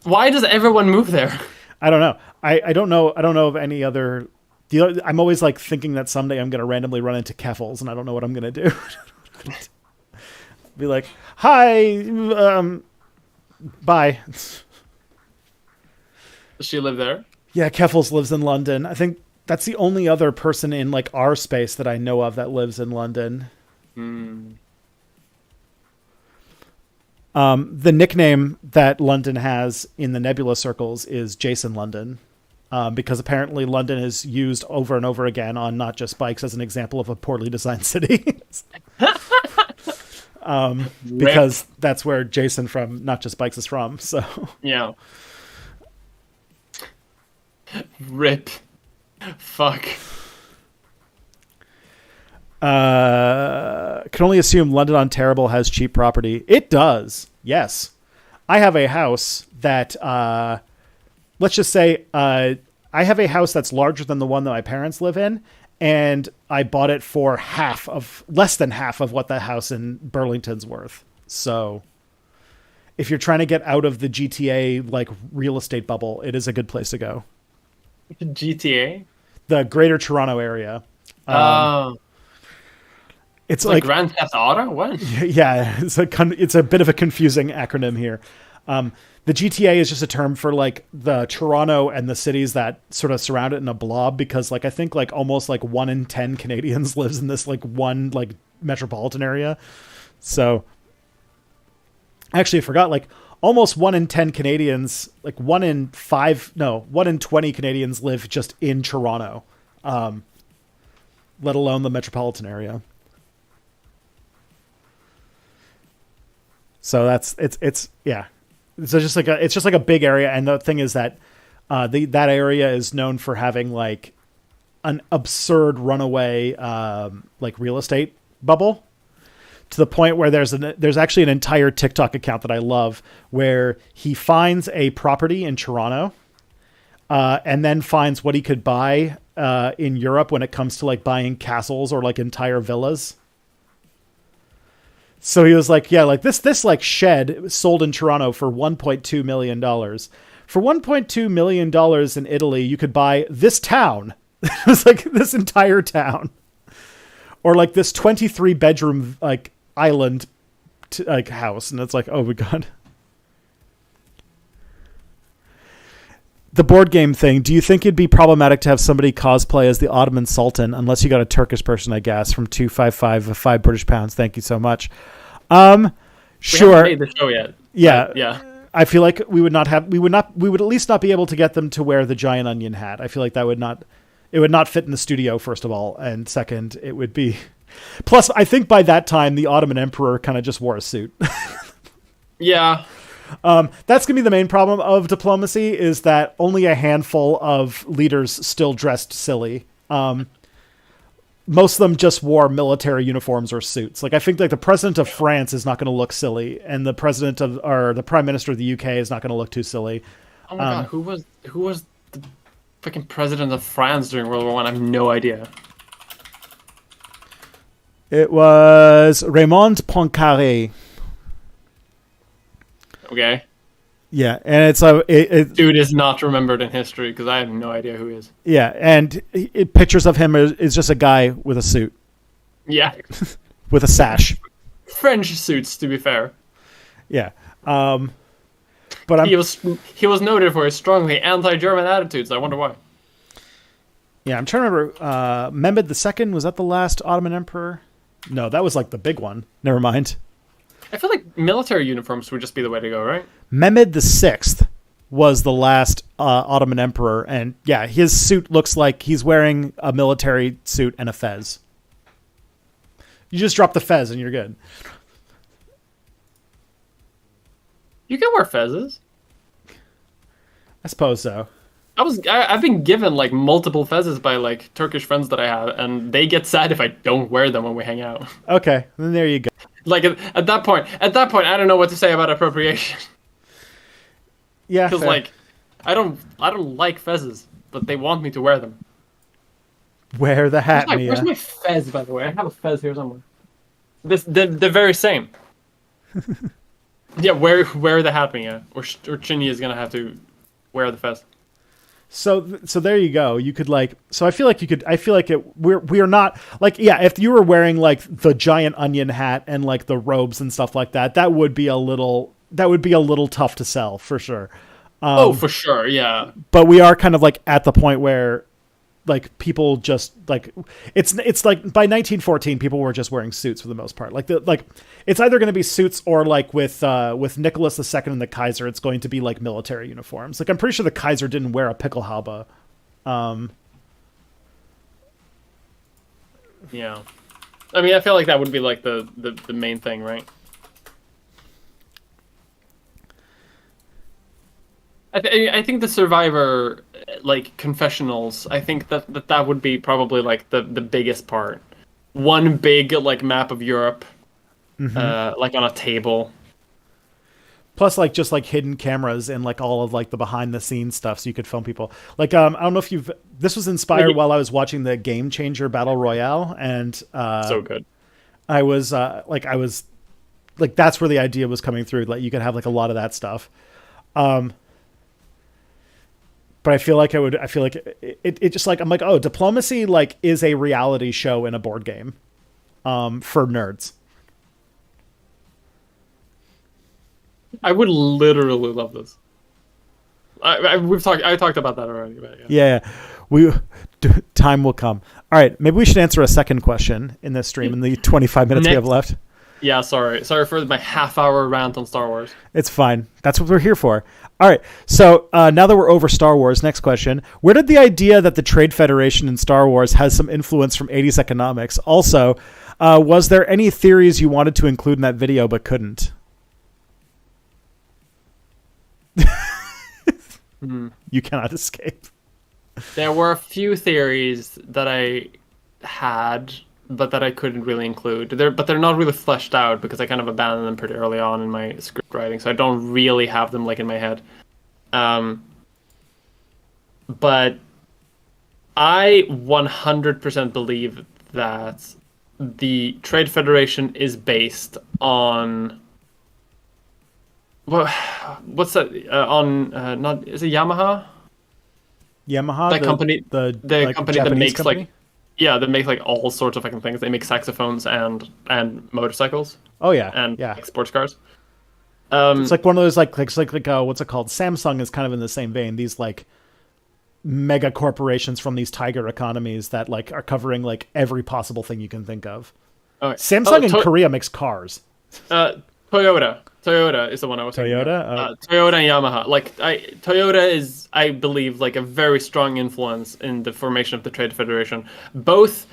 Why does everyone move there? I don't know. I don't know. I don't know of any other. I'm always like thinking that someday I'm going to randomly run into Keffels and I don't know what I'm going to do. Be like, hi, bye. Does she live there? Yeah, Keffels lives in London. I think that's the only other person in like our space that I know of that lives in London. The nickname that London has in the Nebula circles is Jason London. Because apparently London is used over and over again on Not Just Bikes as an example of a poorly designed city. Because that's where Jason from Not Just Bikes is from. So yeah. Rip. Fuck. Can only assume London Ontario has cheap property. It does. Yes. I have a house that, let's just say, I have a house that's larger than the one that my parents live in, and I bought it for less than half of what the house in Burlington's worth. So if you're trying to get out of the GTA, like real estate bubble, it is a good place to go. GTA? The Greater Toronto area. It's like Grand Theft Auto? What? Yeah, it's a bit of a confusing acronym here. The GTA is just a term for like the Toronto and the cities that sort of surround it in a blob, because like I think like almost like 1 in 10 Canadians lives in this like one like metropolitan area. So actually I forgot, like almost 1 in 10 Canadians, like 1 in 20 Canadians live just in Toronto, let alone the metropolitan area. So it's yeah. So it's just like a big area, and the thing is that that area is known for having like an absurd runaway like real estate bubble, to the point where there's actually an entire TikTok account that I love where he finds a property in Toronto and then finds what he could buy in Europe when it comes to like buying castles or like entire villas. So he was like, yeah, like this like shed sold in Toronto for $1.2 million. For $1.2 million in Italy, you could buy this town. It was like this entire town. Or like this 23 bedroom like island like house. And it's like, oh my God. The board game thing. Do you think it'd be problematic to have somebody cosplay as the Ottoman Sultan, unless you got a Turkish person, I guess, from 255 5 British pounds? Thank you so much. Sure. We haven't made the show yet. Yeah. Yeah. I feel like we would at least not be able to get them to wear the giant onion hat. I feel like it would not fit in the studio, first of all. And second, it would be, Plus, I think by that time, the Ottoman Emperor kind of just wore a suit. Yeah. That's going to be the main problem of diplomacy, is that only a handful of leaders still dressed silly. Most of them just wore military uniforms or suits. Like, I think like the president of France is not going to look silly, and the prime minister of the UK is not going to look too silly. Oh my god, who was the freaking president of France during World War One? I have no idea. It was Raymond Poincaré. Okay. Yeah, and it's dude is not remembered in history because I have no idea who he is. Yeah, and pictures of him is just a guy with a suit. Yeah. With a sash. French suits, to be fair. Yeah. But he was noted for his strongly anti-German attitudes. I wonder why. Yeah, I'm trying to remember. Mehmed II, was that the last Ottoman emperor? No, that was like the big one. Never mind. I feel like military uniforms would just be the way to go, right? Mehmed VI was the last Ottoman emperor, and yeah, his suit looks like he's wearing a military suit and a fez. You just drop the fez and you're good. You can wear fezzes. I suppose so. I've been given like multiple fezzes by like Turkish friends that I have, and they get sad if I don't wear them when we hang out. Okay, then there you go. Like at that point, I don't know what to say about appropriation. Yeah, because like, I don't like fezzes, but they want me to wear them. Wear the hat, Mia. Where's my fez, by the way? I have a fez here somewhere. They're very same. Yeah, wear the hat, Mia, or Chinny is gonna have to wear the fez. So there you go. You could like. So I feel like we're not like, yeah. If you were wearing like the giant onion hat and like the robes and stuff like that, that would be a little tough to sell for sure. For sure, yeah. But we are kind of like at the point where like people just like it's like by 1914 people were just wearing suits for the most part. Like it's either going to be suits or like with Nicholas II and the Kaiser, it's going to be like military uniforms. Like I'm pretty sure the Kaiser didn't wear a Pickelhaube. Yeah, I mean, I feel like that would be like the main thing, right? I think the Survivor, like, confessionals, I think that would be probably, like, the biggest part. One big, like, map of Europe, like, on a table. Plus, like, just, like, hidden cameras and, like, all of, like, the behind-the-scenes stuff so you could film people. Like, I don't know if this was inspired while I was watching the Game Changer Battle Royale, and... so good. I was, that's where the idea was coming through. Like, you could have, like, a lot of that stuff. But I feel like it just like, I'm like, oh, diplomacy like is a reality show in a board game, for nerds. I would literally love this. I talked about that already. But yeah. Time will come. All right, maybe we should answer a second question in this stream in the 25 minutes we have left. Yeah, sorry for my half-hour rant on Star Wars. It's fine. That's what we're here for. All right. So now that we're over Star Wars, next question. Where did the idea that the Trade Federation in Star Wars has some influence from 80s economics? Also, was there any theories you wanted to include in that video but couldn't? You cannot escape. There were a few theories that I had, but that I couldn't really include. But they're not really fleshed out because I kind of abandoned them pretty early on in my script writing, so I don't really have them like in my head. But I 100% believe that the Trade Federation is based on what's that not is it Yamaha? Yamaha, that company, the like, company Japanese that makes company? like. Yeah, they make like all sorts of fucking things. They make saxophones and motorcycles. Oh yeah, and yeah. like, sports cars. It's like one of those like what's it called? Samsung is kind of in the same vein. These like mega corporations from these tiger economies that like are covering like every possible thing you can think of. Okay. Samsung in Korea makes cars. Toyota is the one I was thinking of. Toyota and Yamaha. Like Toyota is, I believe, like a very strong influence in the formation of the Trade Federation. Both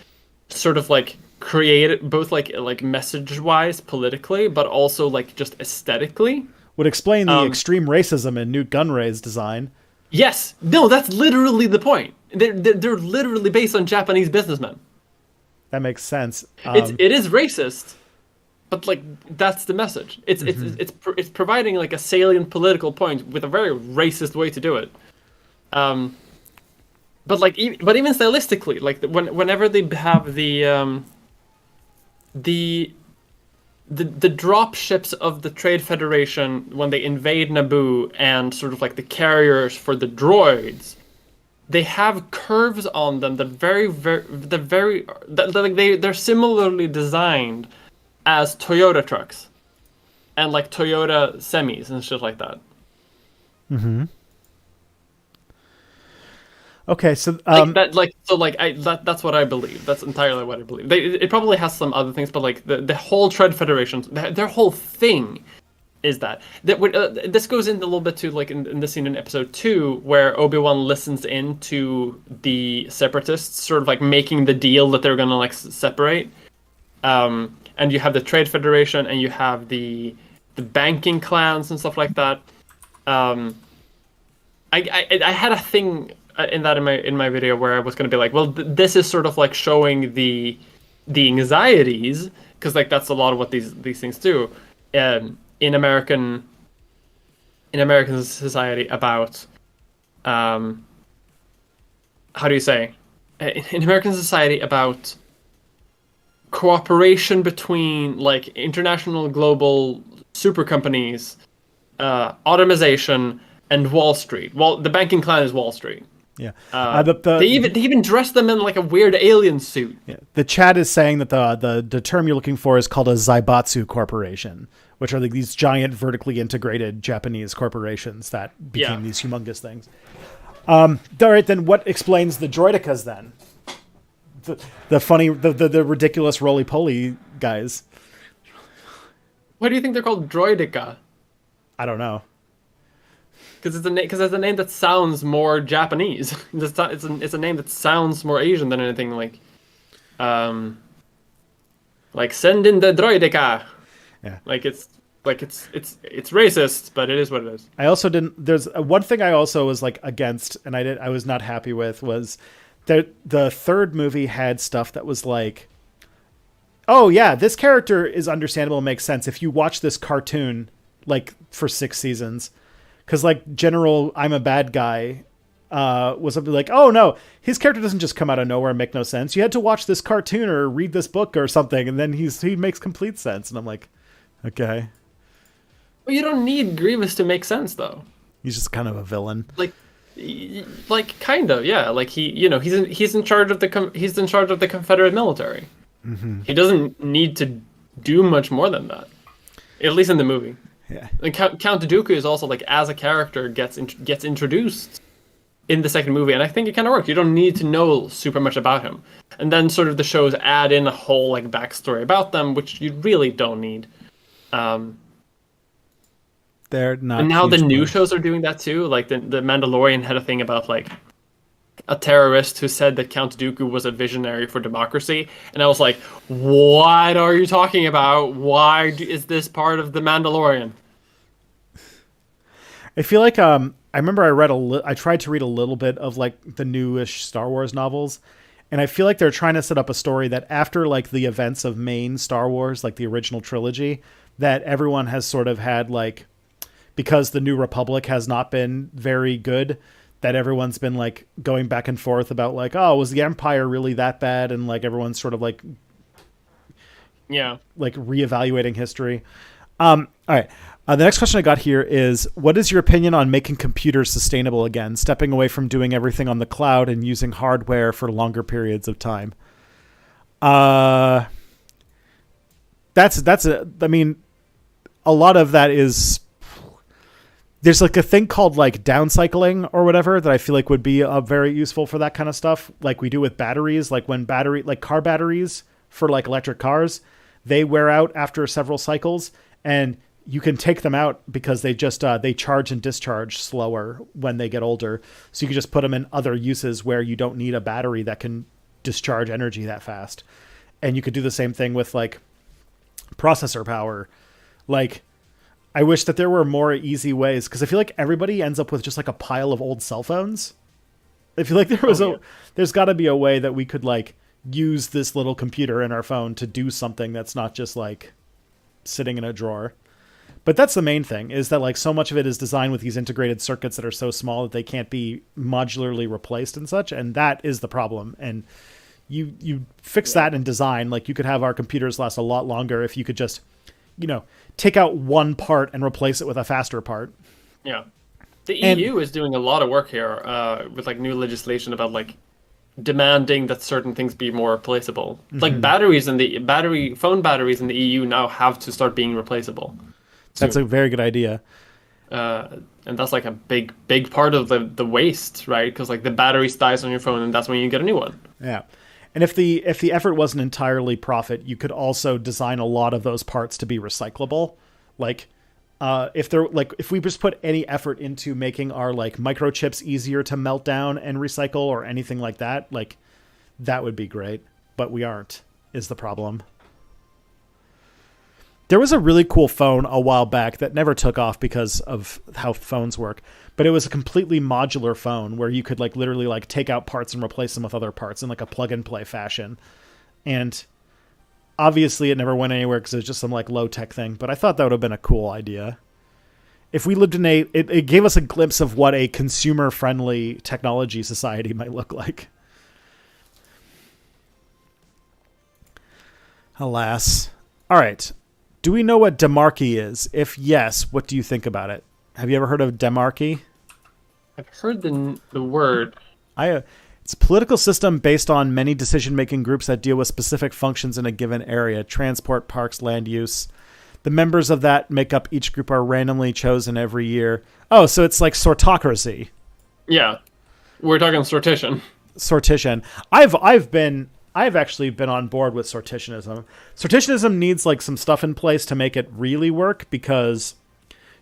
sort of like creative, both like message wise, politically, but also like just aesthetically. Would explain the Um, extreme racism in Newt Gunray's design. yes, no, that's literally the point. They're literally based on Japanese businessmen. That makes sense. It is racist, but like that's the message. It's providing like a salient political point with a very racist way to do it. But like but even stylistically, like whenever they have the drop ships of the Trade Federation when they invade Naboo and sort of like the carriers for the droids, they have curves on them that like they're similarly designed as Toyota trucks and like Toyota semis and shit like that. Okay, so that's what I believe. That's entirely what I believe. It probably has some other things, but like the whole Trade Federation, their whole thing is that this goes in a little bit to like in the scene in episode 2 where Obi-Wan listens in to the separatists sort of like making the deal that they're gonna like separate, and you have the Trade Federation and you have the banking clans and stuff like that. I had a thing in my video where I was going to be like, well, this is sort of like showing the anxieties, because like that's a lot of what these things do in American society about how do you say in American society about cooperation between like international global super companies, automation, and Wall Street. Well, the banking clan is Wall Street. yeah, They even dress them in like a weird alien suit. yeah, the chat is saying that the term you're looking for is called a Zaibatsu corporation, which are like these giant vertically integrated Japanese corporations that became these humongous things. All right, then what explains the droidicas then? The funny, the ridiculous roly-poly guys. Why do you think they're called droidica? I don't know. Because it's a name that sounds more Japanese. It's a name that sounds more Asian than anything like send in the droidica. Yeah. It's racist, but it is what it is. I also didn't. There's one thing I also was like against, and I was not happy with was the third movie had stuff that was like, oh yeah, this character is understandable and makes sense if you watch this cartoon like for 6 seasons. Because like General I'm a Bad Guy was something like, oh no, his character doesn't just come out of nowhere and make no sense. You had to watch this cartoon or read this book or something, and then he makes complete sense. And I'm like, okay. Well, you don't need Grievous to make sense, though. He's just kind of a villain. Like kind of, yeah. Like he's in charge of the Confederate military. Mm-hmm. He doesn't need to do much more than that, at least in the movie. Yeah. And Count Dooku is also like as a character gets introduced in the second movie, and I think it kind of works. You don't need to know super much about him, and then sort of the shows add in a whole like backstory about them, which you really don't need. They're not. And now the new shows are doing that too. Like the Mandalorian had a thing about like a terrorist who said that Count Dooku was a visionary for democracy, and I was like, what are you talking about? Why is this part of the Mandalorian? I feel like I remember I tried to read a little bit of like the newish Star Wars novels, and I feel like they're trying to set up a story that after like the events of main Star Wars, like the original trilogy, that everyone has sort of had like, because the New Republic has not been very good, that everyone's been like going back and forth about like, oh, was the Empire really that bad? And like everyone's sort of like, yeah, like reevaluating history. All right. The next question I got here is, what is your opinion on making computers sustainable again, stepping away from doing everything on the cloud and using hardware for longer periods of time? I mean, a lot of that is, there's like a thing called like downcycling or whatever that I feel like would be very useful for that kind of stuff. Like we do with batteries, like when car batteries for like electric cars, they wear out after several cycles, and you can take them out because they just, they charge and discharge slower when they get older. So you can just put them in other uses where you don't need a battery that can discharge energy that fast. And you could do the same thing with like processor power. Like, I wish that there were more easy ways, because I feel like everybody ends up with just like a pile of old cell phones. I feel like there's got to be a way that we could like use this little computer in our phone to do something that's not just like sitting in a drawer. But that's the main thing, is that like so much of it is designed with these integrated circuits that are so small that they can't be modularly replaced and such. And that is the problem. And you fix that in design. Like, you could have our computers last a lot longer if you could just, take out one part and replace it with a faster part. Yeah. The EU is doing a lot of work here with like new legislation about like demanding that certain things be more replaceable. Mm-hmm. Like phone batteries in the EU now have to start being replaceable. That's a very good idea. And that's like a big part of the waste, right? Because like the battery dies on your phone, and that's when you get a new one. Yeah. And if the effort wasn't entirely profit, you could also design a lot of those parts to be recyclable. Like, if we just put any effort into making our like microchips easier to melt down and recycle or anything like that, like that would be great. But we aren't, is the problem. There was a really cool phone a while back that never took off because of how phones work, but it was a completely modular phone where you could like literally like take out parts and replace them with other parts in like a plug and play fashion. And obviously it never went anywhere because it was just some like low tech thing, but I thought that would have been a cool idea. If we lived in it gave us a glimpse of what a consumer friendly technology society might look like. Alas. All right. Do we know what demarchy is? If yes, what do you think about it? Have you ever heard of demarchy? I've heard the word. It's a political system based on many decision-making groups that deal with specific functions in a given area: transport, parks, land use. The members of that make up each group are randomly chosen every year. Oh, so it's like sortocracy. Yeah, we're talking sortition. Sortition. I've actually been on board with sortitionism. Sortitionism needs like some stuff in place to make it really work, because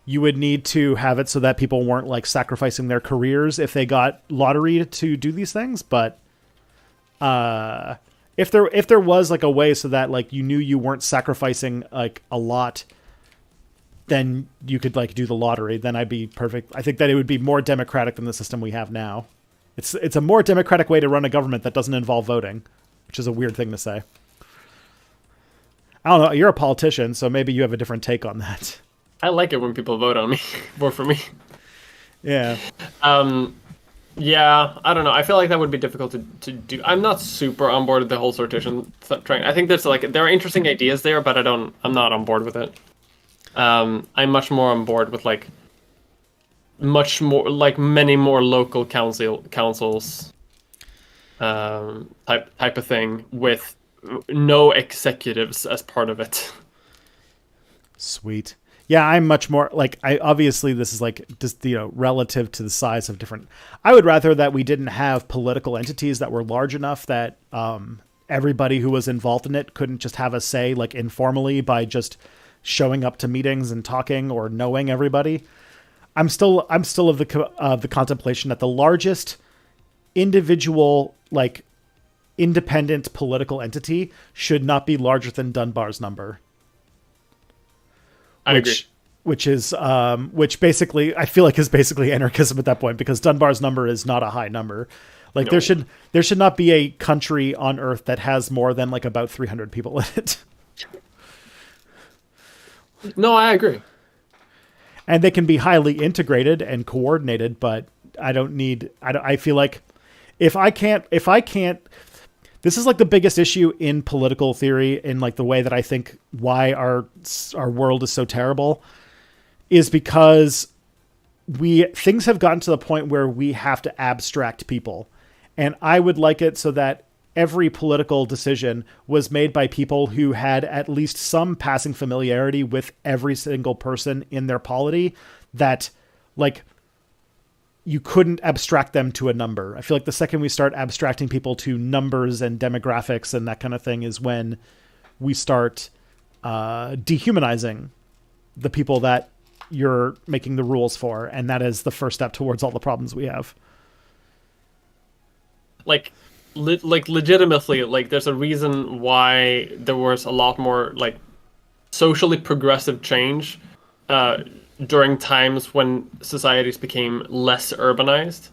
you would need to have it so that people weren't like sacrificing their careers if they got lottery to do these things. But if there was like a way so that like you knew you weren't sacrificing like a lot, then you could like do the lottery. Then I'd be perfect. I think that it would be more democratic than the system we have now. It's a more democratic way to run a government that doesn't involve voting, which is a weird thing to say. I don't know. You're a politician, so maybe you have a different take on that. I like it when people vote on me, vote for me. Yeah. Yeah, I don't know. I feel like that would be difficult to do. I'm not super on board with the whole sortition train. I think there are interesting ideas there, but I'm not on board with it. I'm much more on board with like much more like many more local councils type of thing with no executives as part of it. Sweet. Yeah, I'm much more like obviously this is like just relative to the size of different. I would rather that we didn't have political entities that were large enough that everybody who was involved in it couldn't just have a say like informally by just showing up to meetings and talking or knowing everybody. I'm still of the contemplation that the largest individual like independent political entity should not be larger than Dunbar's number. I agree. Which basically I feel like is basically anarchism at that point, because Dunbar's number is not a high number. Like there should not be a country on Earth that has more than like about 300 people in it. No, I agree. And they can be highly integrated and coordinated, but I feel like if I can't, this is like the biggest issue in political theory, in like the way that I think why our world is so terrible, is because things have gotten to the point where we have to abstract people. And I would like it so that every political decision was made by people who had at least some passing familiarity with every single person in their polity, that like you couldn't abstract them to a number. I feel like the second we start abstracting people to numbers and demographics and that kind of thing is when we start dehumanizing the people that you're making the rules for. And that is the first step towards all the problems we have. Like, legitimately, like there's a reason why there was a lot more like socially progressive change during times when societies became less urbanized.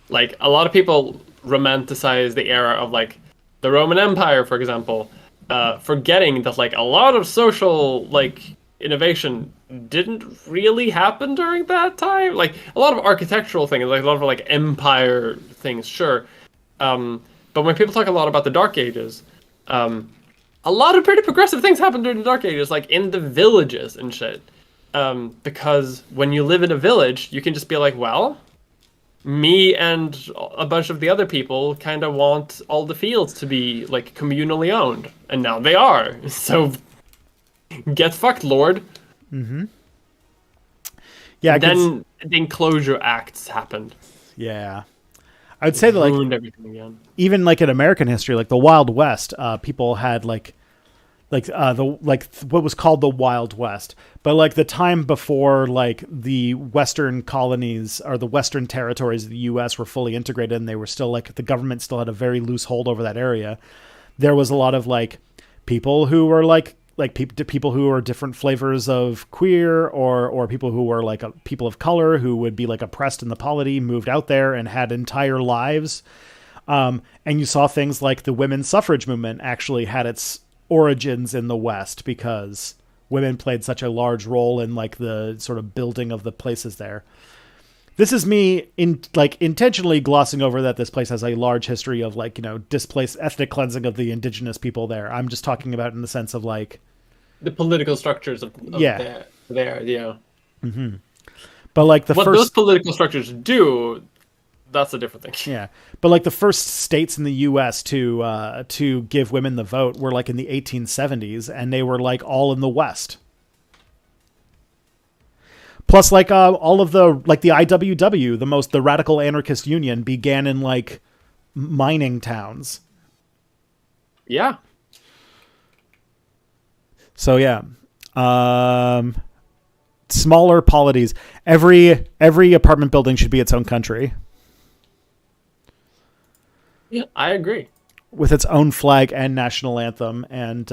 Like a lot of people romanticize the era of like the Roman Empire, for example, forgetting that like a lot of social like innovation didn't really happen during that time. Like a lot of architectural things, like a lot of like empire things, sure. But when people talk a lot about the Dark Ages, a lot of pretty progressive things happened during the Dark Ages, like in the villages and shit. Because when you live in a village, you can just be like, well, me and a bunch of the other people kind of want all the fields to be like communally owned, and now they are. So get fucked, Lord. Mm-hmm. Yeah. Then the Enclosure Acts happened. Yeah. I would say that Ruined everything again. Even like in American history, like the Wild West, people had like what was called the Wild West, but like the time before like the Western colonies or the Western territories of the U.S. were fully integrated, and they were still like the government still had a very loose hold over that area. There was a lot of like people who were like people who are different flavors of queer or people who were like people of color who would be like oppressed in the polity, moved out there and had entire lives. And you saw things like the women's suffrage movement actually had its origins in the West because women played such a large role in like the sort of building of the places there. This is me intentionally glossing over that this place has a large history of like, displaced ethnic cleansing of the indigenous people there. I'm just talking about in the sense of like the political structures of yeah. there, yeah. Mm-hmm. But like what those political structures do, that's a different thing. Yeah, but like the first states in the U.S. to give women the vote were like in the 1870s, and they were like all in the West. Plus, like all of the like the IWW, the radical anarchist union, began in like mining towns. Yeah. So yeah, smaller polities. Every apartment building should be its own country. Yeah, I agree. With its own flag and national anthem, and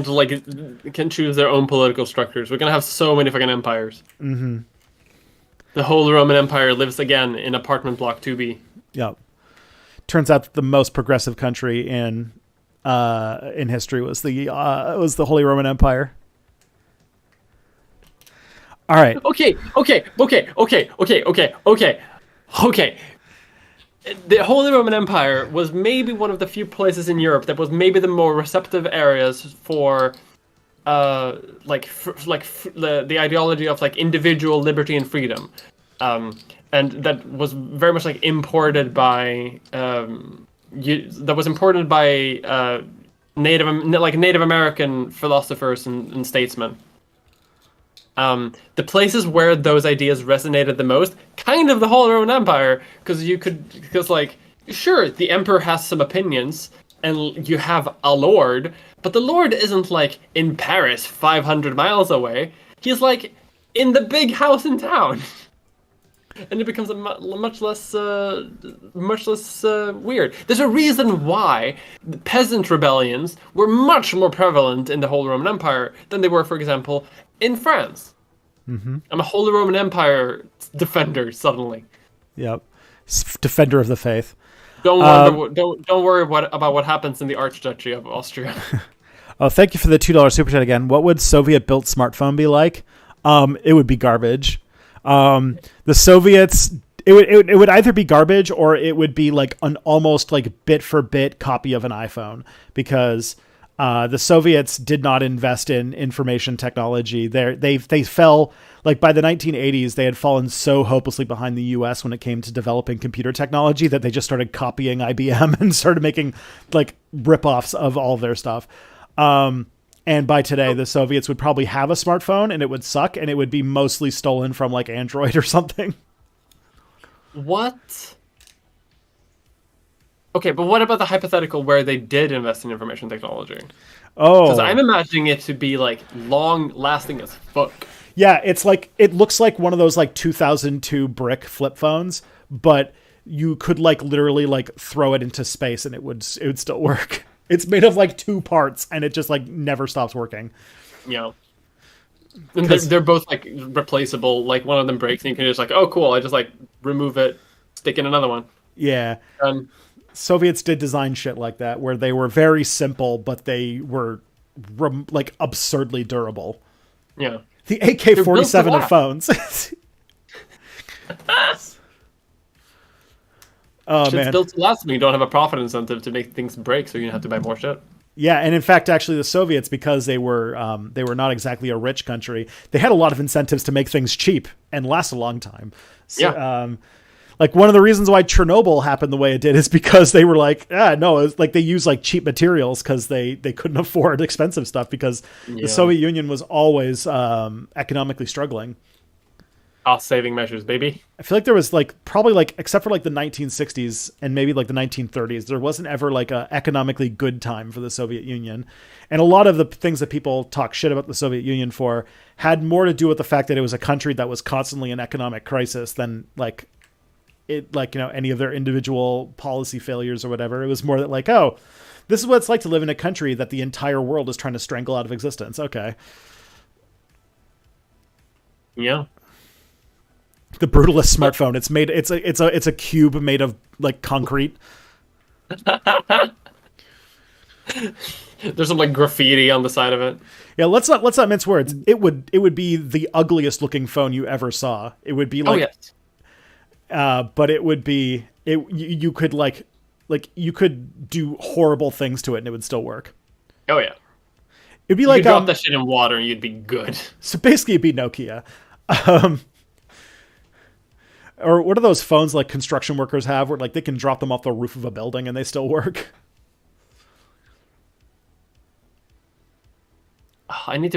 like can choose their own political structures. We're gonna have so many fucking empires. Mm-hmm. The whole Roman Empire lives again in apartment block 2B. Yep. Turns out that the most progressive country in history was the Holy Roman Empire. All right. Okay. The Holy Roman Empire was maybe one of the few places in Europe that was maybe the more receptive areas for the ideology of like individual liberty and freedom, and that was very much like imported by Native American philosophers and statesmen. The places where those ideas resonated the most, kind of the whole Roman Empire, because like, sure, the emperor has some opinions, and you have a lord, but the lord isn't like in Paris 500 miles away. He's like in the big house in town. And it becomes a much less weird. There's a reason why the peasant rebellions were much more prevalent in the Holy Roman Empire than they were, for example, in France. Mm-hmm. I'm a Holy Roman Empire defender suddenly. Yep, defender of the faith. Don't worry about what happens in the Archduchy of Austria. Oh, thank you for the $2 super chat again. What would Soviet-built smartphone be like? It would be garbage. The Soviets, it would either be garbage or it would be like an almost like bit for bit copy of an iPhone, because the Soviets did not invest in information technology. They fell, like by the 1980s, they had fallen so hopelessly behind the US when it came to developing computer technology that they just started copying IBM and started making like ripoffs of all their stuff. And by today, the Soviets would probably have a smartphone and it would suck, and it would be mostly stolen from like Android or something. What? Okay, but what about the hypothetical where they did invest in information technology? Oh. Because I'm imagining it to be like long-lasting as fuck. Yeah, it's like, it looks like one of those like 2002 brick flip phones, but you could like literally like throw it into space and it would still work. It's made of like 2 parts and it just like never stops working. Yeah. And they're both like replaceable. Like one of them breaks and you can just like, oh cool, I just like remove it, stick in another one. Yeah. Soviets did design shit like that where they were very simple, but they were like absurdly durable. Yeah. The AK-47 of phones. Oh, Shit's man. built to last when you don't have a profit incentive to make things break, so you have to buy more shit. Yeah, and in fact, actually, the Soviets, because they were not exactly a rich country, they had a lot of incentives to make things cheap and last a long time. So, Yeah. Like one of the reasons why Chernobyl happened the way it did is because they were like, no, it's like they used like cheap materials because they couldn't afford expensive stuff because the Soviet Union was always economically struggling. Cost saving measures, baby. I feel like there was like probably like except for like the 1960s and maybe like the 1930s, there wasn't ever like a economically good time for the Soviet Union. And a lot of the things that people talk shit about the Soviet Union for had more to do with the fact that it was a country that was constantly in economic crisis than like it like, you know, any of their individual policy failures or whatever. It was more that like, oh, this is what it's like to live in a country that the entire world is trying to strangle out of existence. Okay. Yeah. The brutalist smartphone. It's a cube made of like concrete. There's some like graffiti on the side of it. Yeah, let's not mince words. It would be the ugliest looking phone you ever saw. It would be like, but it would be you could like you could do horrible things to it and it would still work. Oh yeah, it'd be you like could drop that shit in water and you'd be good. So basically, it'd be Nokia. Or what are those phones like construction workers have where like they can drop them off the roof of a building and they still work? I need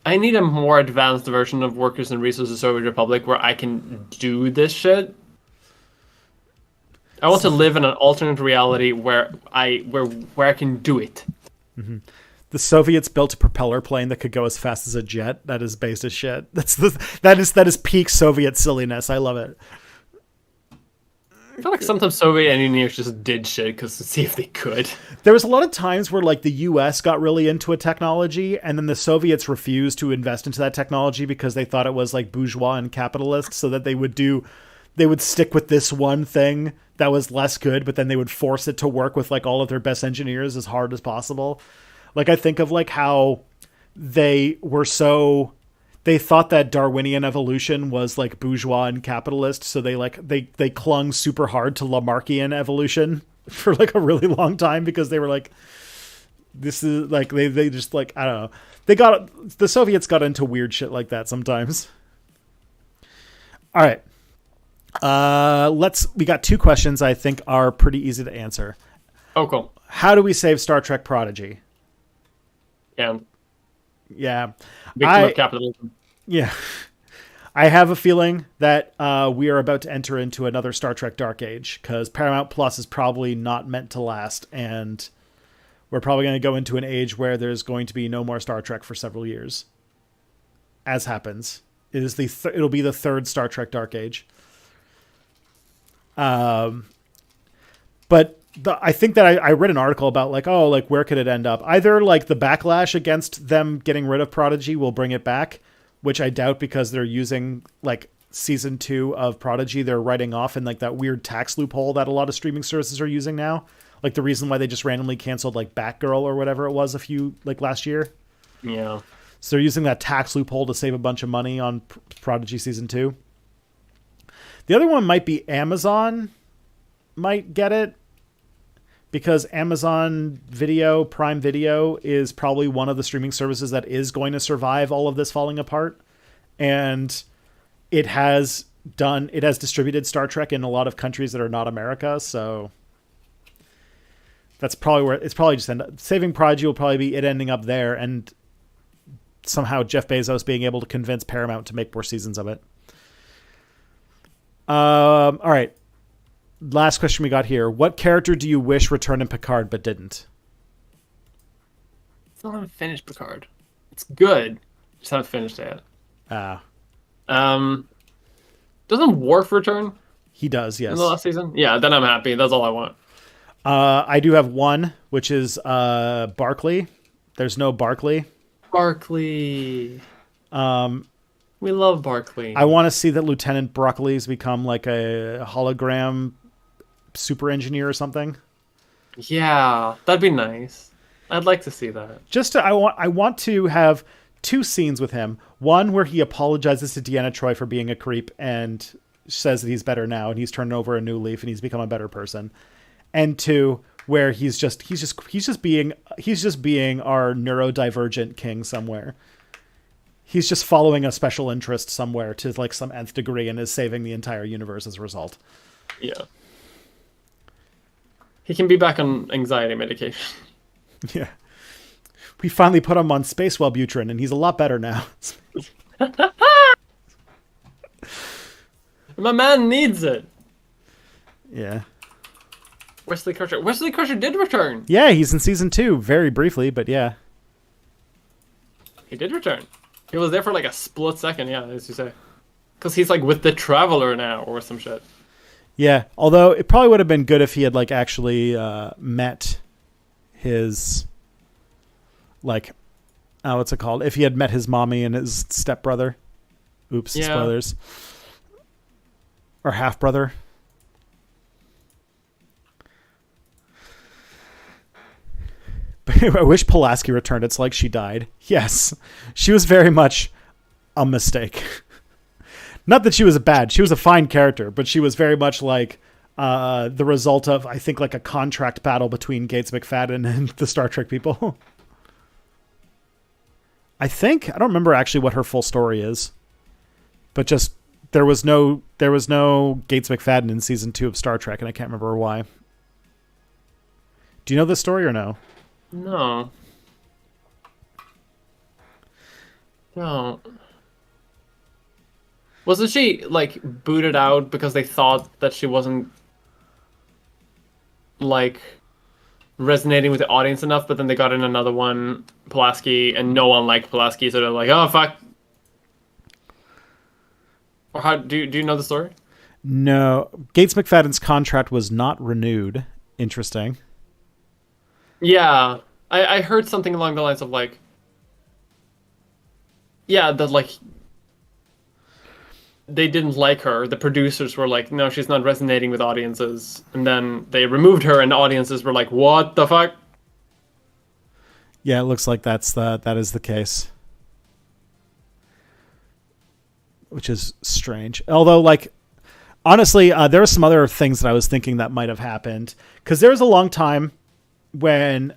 a more advanced version of Workers and Resources Soviet Republic where I can do this shit. I want to live in an alternate reality where I can do it. Mm-hmm. The Soviets built a propeller plane that could go as fast as a jet. That is based as shit. That is peak Soviet silliness. I love it. I feel like sometimes Soviet engineers just did shit because to see if they could. There was a lot of times where like the U.S. got really into a technology and then the Soviets refused to invest into that technology because they thought it was like bourgeois and capitalist, so that they would stick with this one thing that was less good, but then they would force it to work with like all of their best engineers as hard as possible. Like I think of like how they thought that Darwinian evolution was like bourgeois and capitalist, so they clung super hard to Lamarckian evolution for like a really long time because they were like, this is like they just like, I don't know, the Soviets got into weird shit like that sometimes. All right, we got 2 questions I think are pretty easy to answer. Oh, cool. How do we save Star Trek Prodigy? Yeah. Victim of capitalism. Yeah. I have a feeling that we are about to enter into another Star Trek Dark Age because Paramount Plus is probably not meant to last, and we're probably going to go into an age where there's going to be no more Star Trek for several years. As happens, it'll be the 3rd Star Trek Dark Age. But I think that I read an article about like, oh, like where could it end up? Either like the backlash against them getting rid of Prodigy will bring it back, which I doubt because they're using like season 2 of Prodigy. They're writing off in like that weird tax loophole that a lot of streaming services are using now. Like the reason why they just randomly canceled like Batgirl or whatever it was last year. Yeah. So they're using that tax loophole to save a bunch of money on Prodigy season 2. The other one might be Amazon might get it, because Amazon Video, Prime Video, is probably one of the streaming services that is going to survive all of this falling apart. And it has distributed Star Trek in a lot of countries that are not America. So that's probably where it's probably just saving Prodigy will probably be it ending up there. And somehow Jeff Bezos being able to convince Paramount to make more seasons of it. All right. Last question we got here. What character do you wish returned in Picard but didn't? I still haven't finished Picard. It's good. Just haven't finished it yet. Doesn't Worf return He does, in the yes. last season? Yeah, then I'm happy. That's all I want. I do have one, which is Barkley. There's no Barkley. Barkley. We love Barkley. I want to see that Lieutenant Broccoli's become like a hologram super engineer or something. Yeah, that'd be nice. I'd like to see that. I want to have two scenes with him. One where he apologizes to Deanna Troi for being a creep and says that he's better now and he's turned over a new leaf and he's become a better person. And two where he's just being our neurodivergent king somewhere. He's just following a special interest somewhere to like some nth degree and is saving the entire universe as a result. Yeah. He can be back on anxiety medication. Yeah. We finally put him on Space Wellbutrin and he's a lot better now. My man needs it. Yeah. Wesley Crusher. Wesley Crusher did return. Yeah, he's in season 2, very briefly, but yeah. He did return. He was there for like a split second, yeah, as you say. Because he's like with the Traveler now or some shit. Yeah, although it probably would have been good if he had like actually met his, like, what's it called? If he had met his mommy and his stepbrother. Oops, yeah. Spoilers. Or half-brother. I wish Pulaski returned. It's like she died. Yes, she was very much a mistake. Not that she was bad. She was a fine character, but she was very much like the result of, I think, like a contract battle between Gates McFadden and the Star Trek people. I don't remember actually what her full story is, but just there was no Gates McFadden in season 2 of Star Trek, and I can't remember why. Do you know this story or no? No. No. Wasn't she, like, booted out because they thought that she wasn't, like, resonating with the audience enough, but then they got in another one, Pulaski, and no one liked Pulaski, so they're like, oh, fuck. Or how, do you know the story? No. Gates McFadden's contract was not renewed. Interesting. Yeah, I heard something along the lines of like, yeah, that like they didn't like her. The producers were like, no, she's not resonating with audiences, and then they removed her, and audiences were like, what the fuck? Yeah, it looks like that is the case, which is strange. Although, like, honestly, there were some other things that I was thinking that might have happened because there was a long time when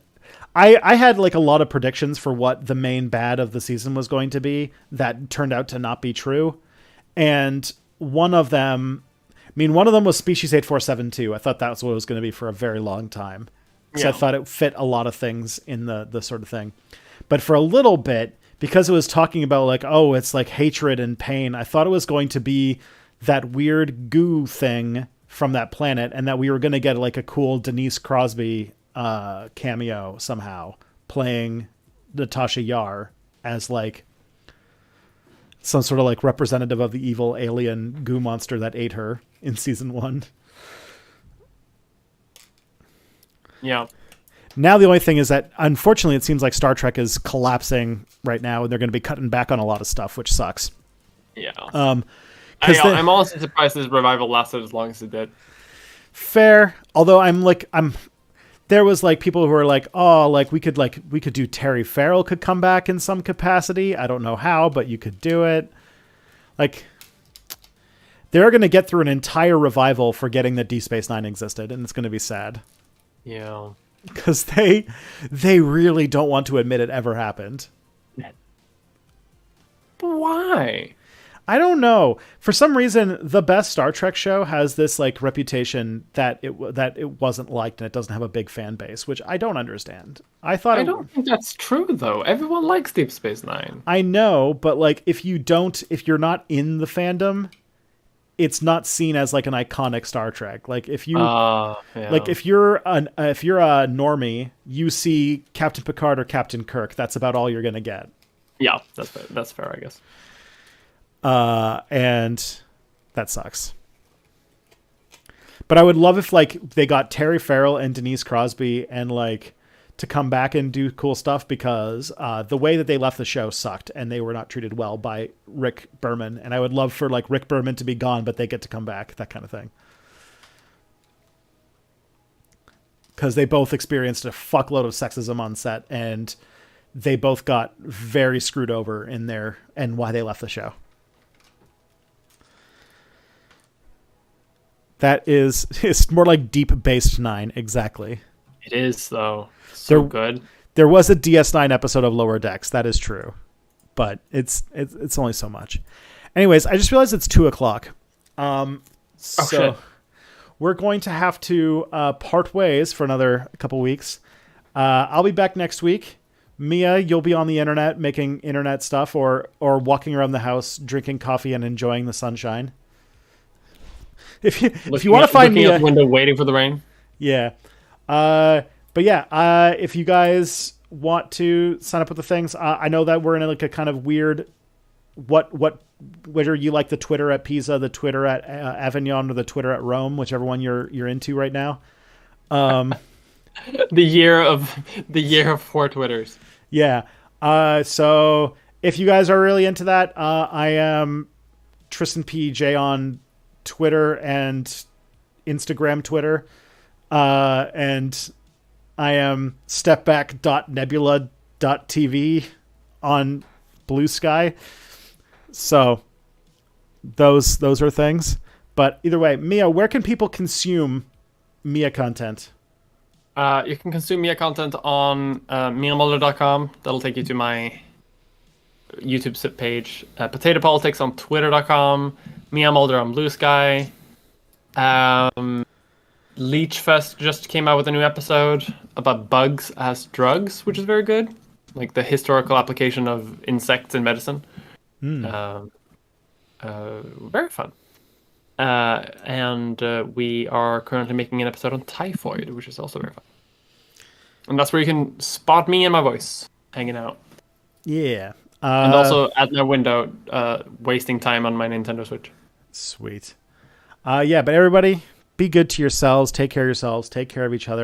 I had like a lot of predictions for what the main bad of the season was going to be that turned out to not be true. And one of them was Species 8472. I thought that was what it was going to be for a very long time. So I thought it fit a lot of things in the sort of thing. But for a little bit, because it was talking about like, oh, it's like hatred and pain, I thought it was going to be that weird goo thing from that planet and that we were going to get like a cool Denise Crosby cameo somehow playing Natasha Yar as like some sort of like representative of the evil alien goo monster that ate her in season 1. Yeah. Now the only thing is that unfortunately it seems like Star Trek is collapsing right now and they're going to be cutting back on a lot of stuff, which sucks. Yeah. I'm also surprised this revival lasted as long as it did. Fair. Although there was like people who were like, oh, like we could do Terry Farrell could come back in some capacity. I don't know how, but you could do it. Like they're going to get through an entire revival forgetting that Deep Space Nine existed. And it's going to be sad. Yeah. Because they really don't want to admit it ever happened. But why? I don't know. For some reason, the best Star Trek show has this like reputation that it wasn't liked and it doesn't have a big fan base, which I don't understand. I don't think that's true though. Everyone likes Deep Space Nine. I know, but like if you're not in the fandom, it's not seen as like an iconic Star Trek. Like if you like if you're a normie, you see Captain Picard or Captain Kirk. That's about all you're gonna get. Yeah, that's fair, I guess. And That sucks. But I would love if like they got Terry Farrell and Denise Crosby and like to come back and do cool stuff, because the way that they left the show sucked and they were not treated well by Rick Berman. And I would love for like Rick Berman to be gone, but they get to come back, that kind of thing. Because they both experienced a fuckload of sexism on set, and they both got very screwed over in there and why they left the show. That is, it's more like Deep Based 9. Exactly. It is, though. So good. There was a DS9 episode of Lower Decks. That is true. But it's only so much. Anyways, I just realized it's 2:00. Shit. We're going to have to part ways for another couple weeks. I'll be back next week. Mia, you'll be on the internet making internet stuff, or walking around the house drinking coffee and enjoying the sunshine. If you want to find Mia, looking out the window, waiting for the rain. Yeah. But yeah, if you guys want to sign up with the things, I know that we're in like a kind of weird, whether you like the Twitter at Pisa, the Twitter at Avignon, or the Twitter at Rome, whichever one you're into right now. The year of 4 Twitters. Yeah. So if you guys are really into that, I am Tristan PJ on Twitter and Instagram Twitter. And I am stepback.nebula.tv on Blue Sky. So those are things. But either way, Mia, where can people consume Mia content? You can consume Mia content on miamulder.com. That'll take you to my YouTube page. Potato Politics on twitter.com. Mia Mulder on Blue Sky. Leechfest just came out with a new episode about bugs as drugs, which is very good. Like the historical application of insects in medicine. Very fun. And we are currently making an episode on typhoid, which is also very fun. And that's where you can spot me and my voice hanging out. Yeah. And also at my window, wasting time on my Nintendo Switch. Sweet. Yeah, but everybody, be good to yourselves. Take care of yourselves. Take care of each other.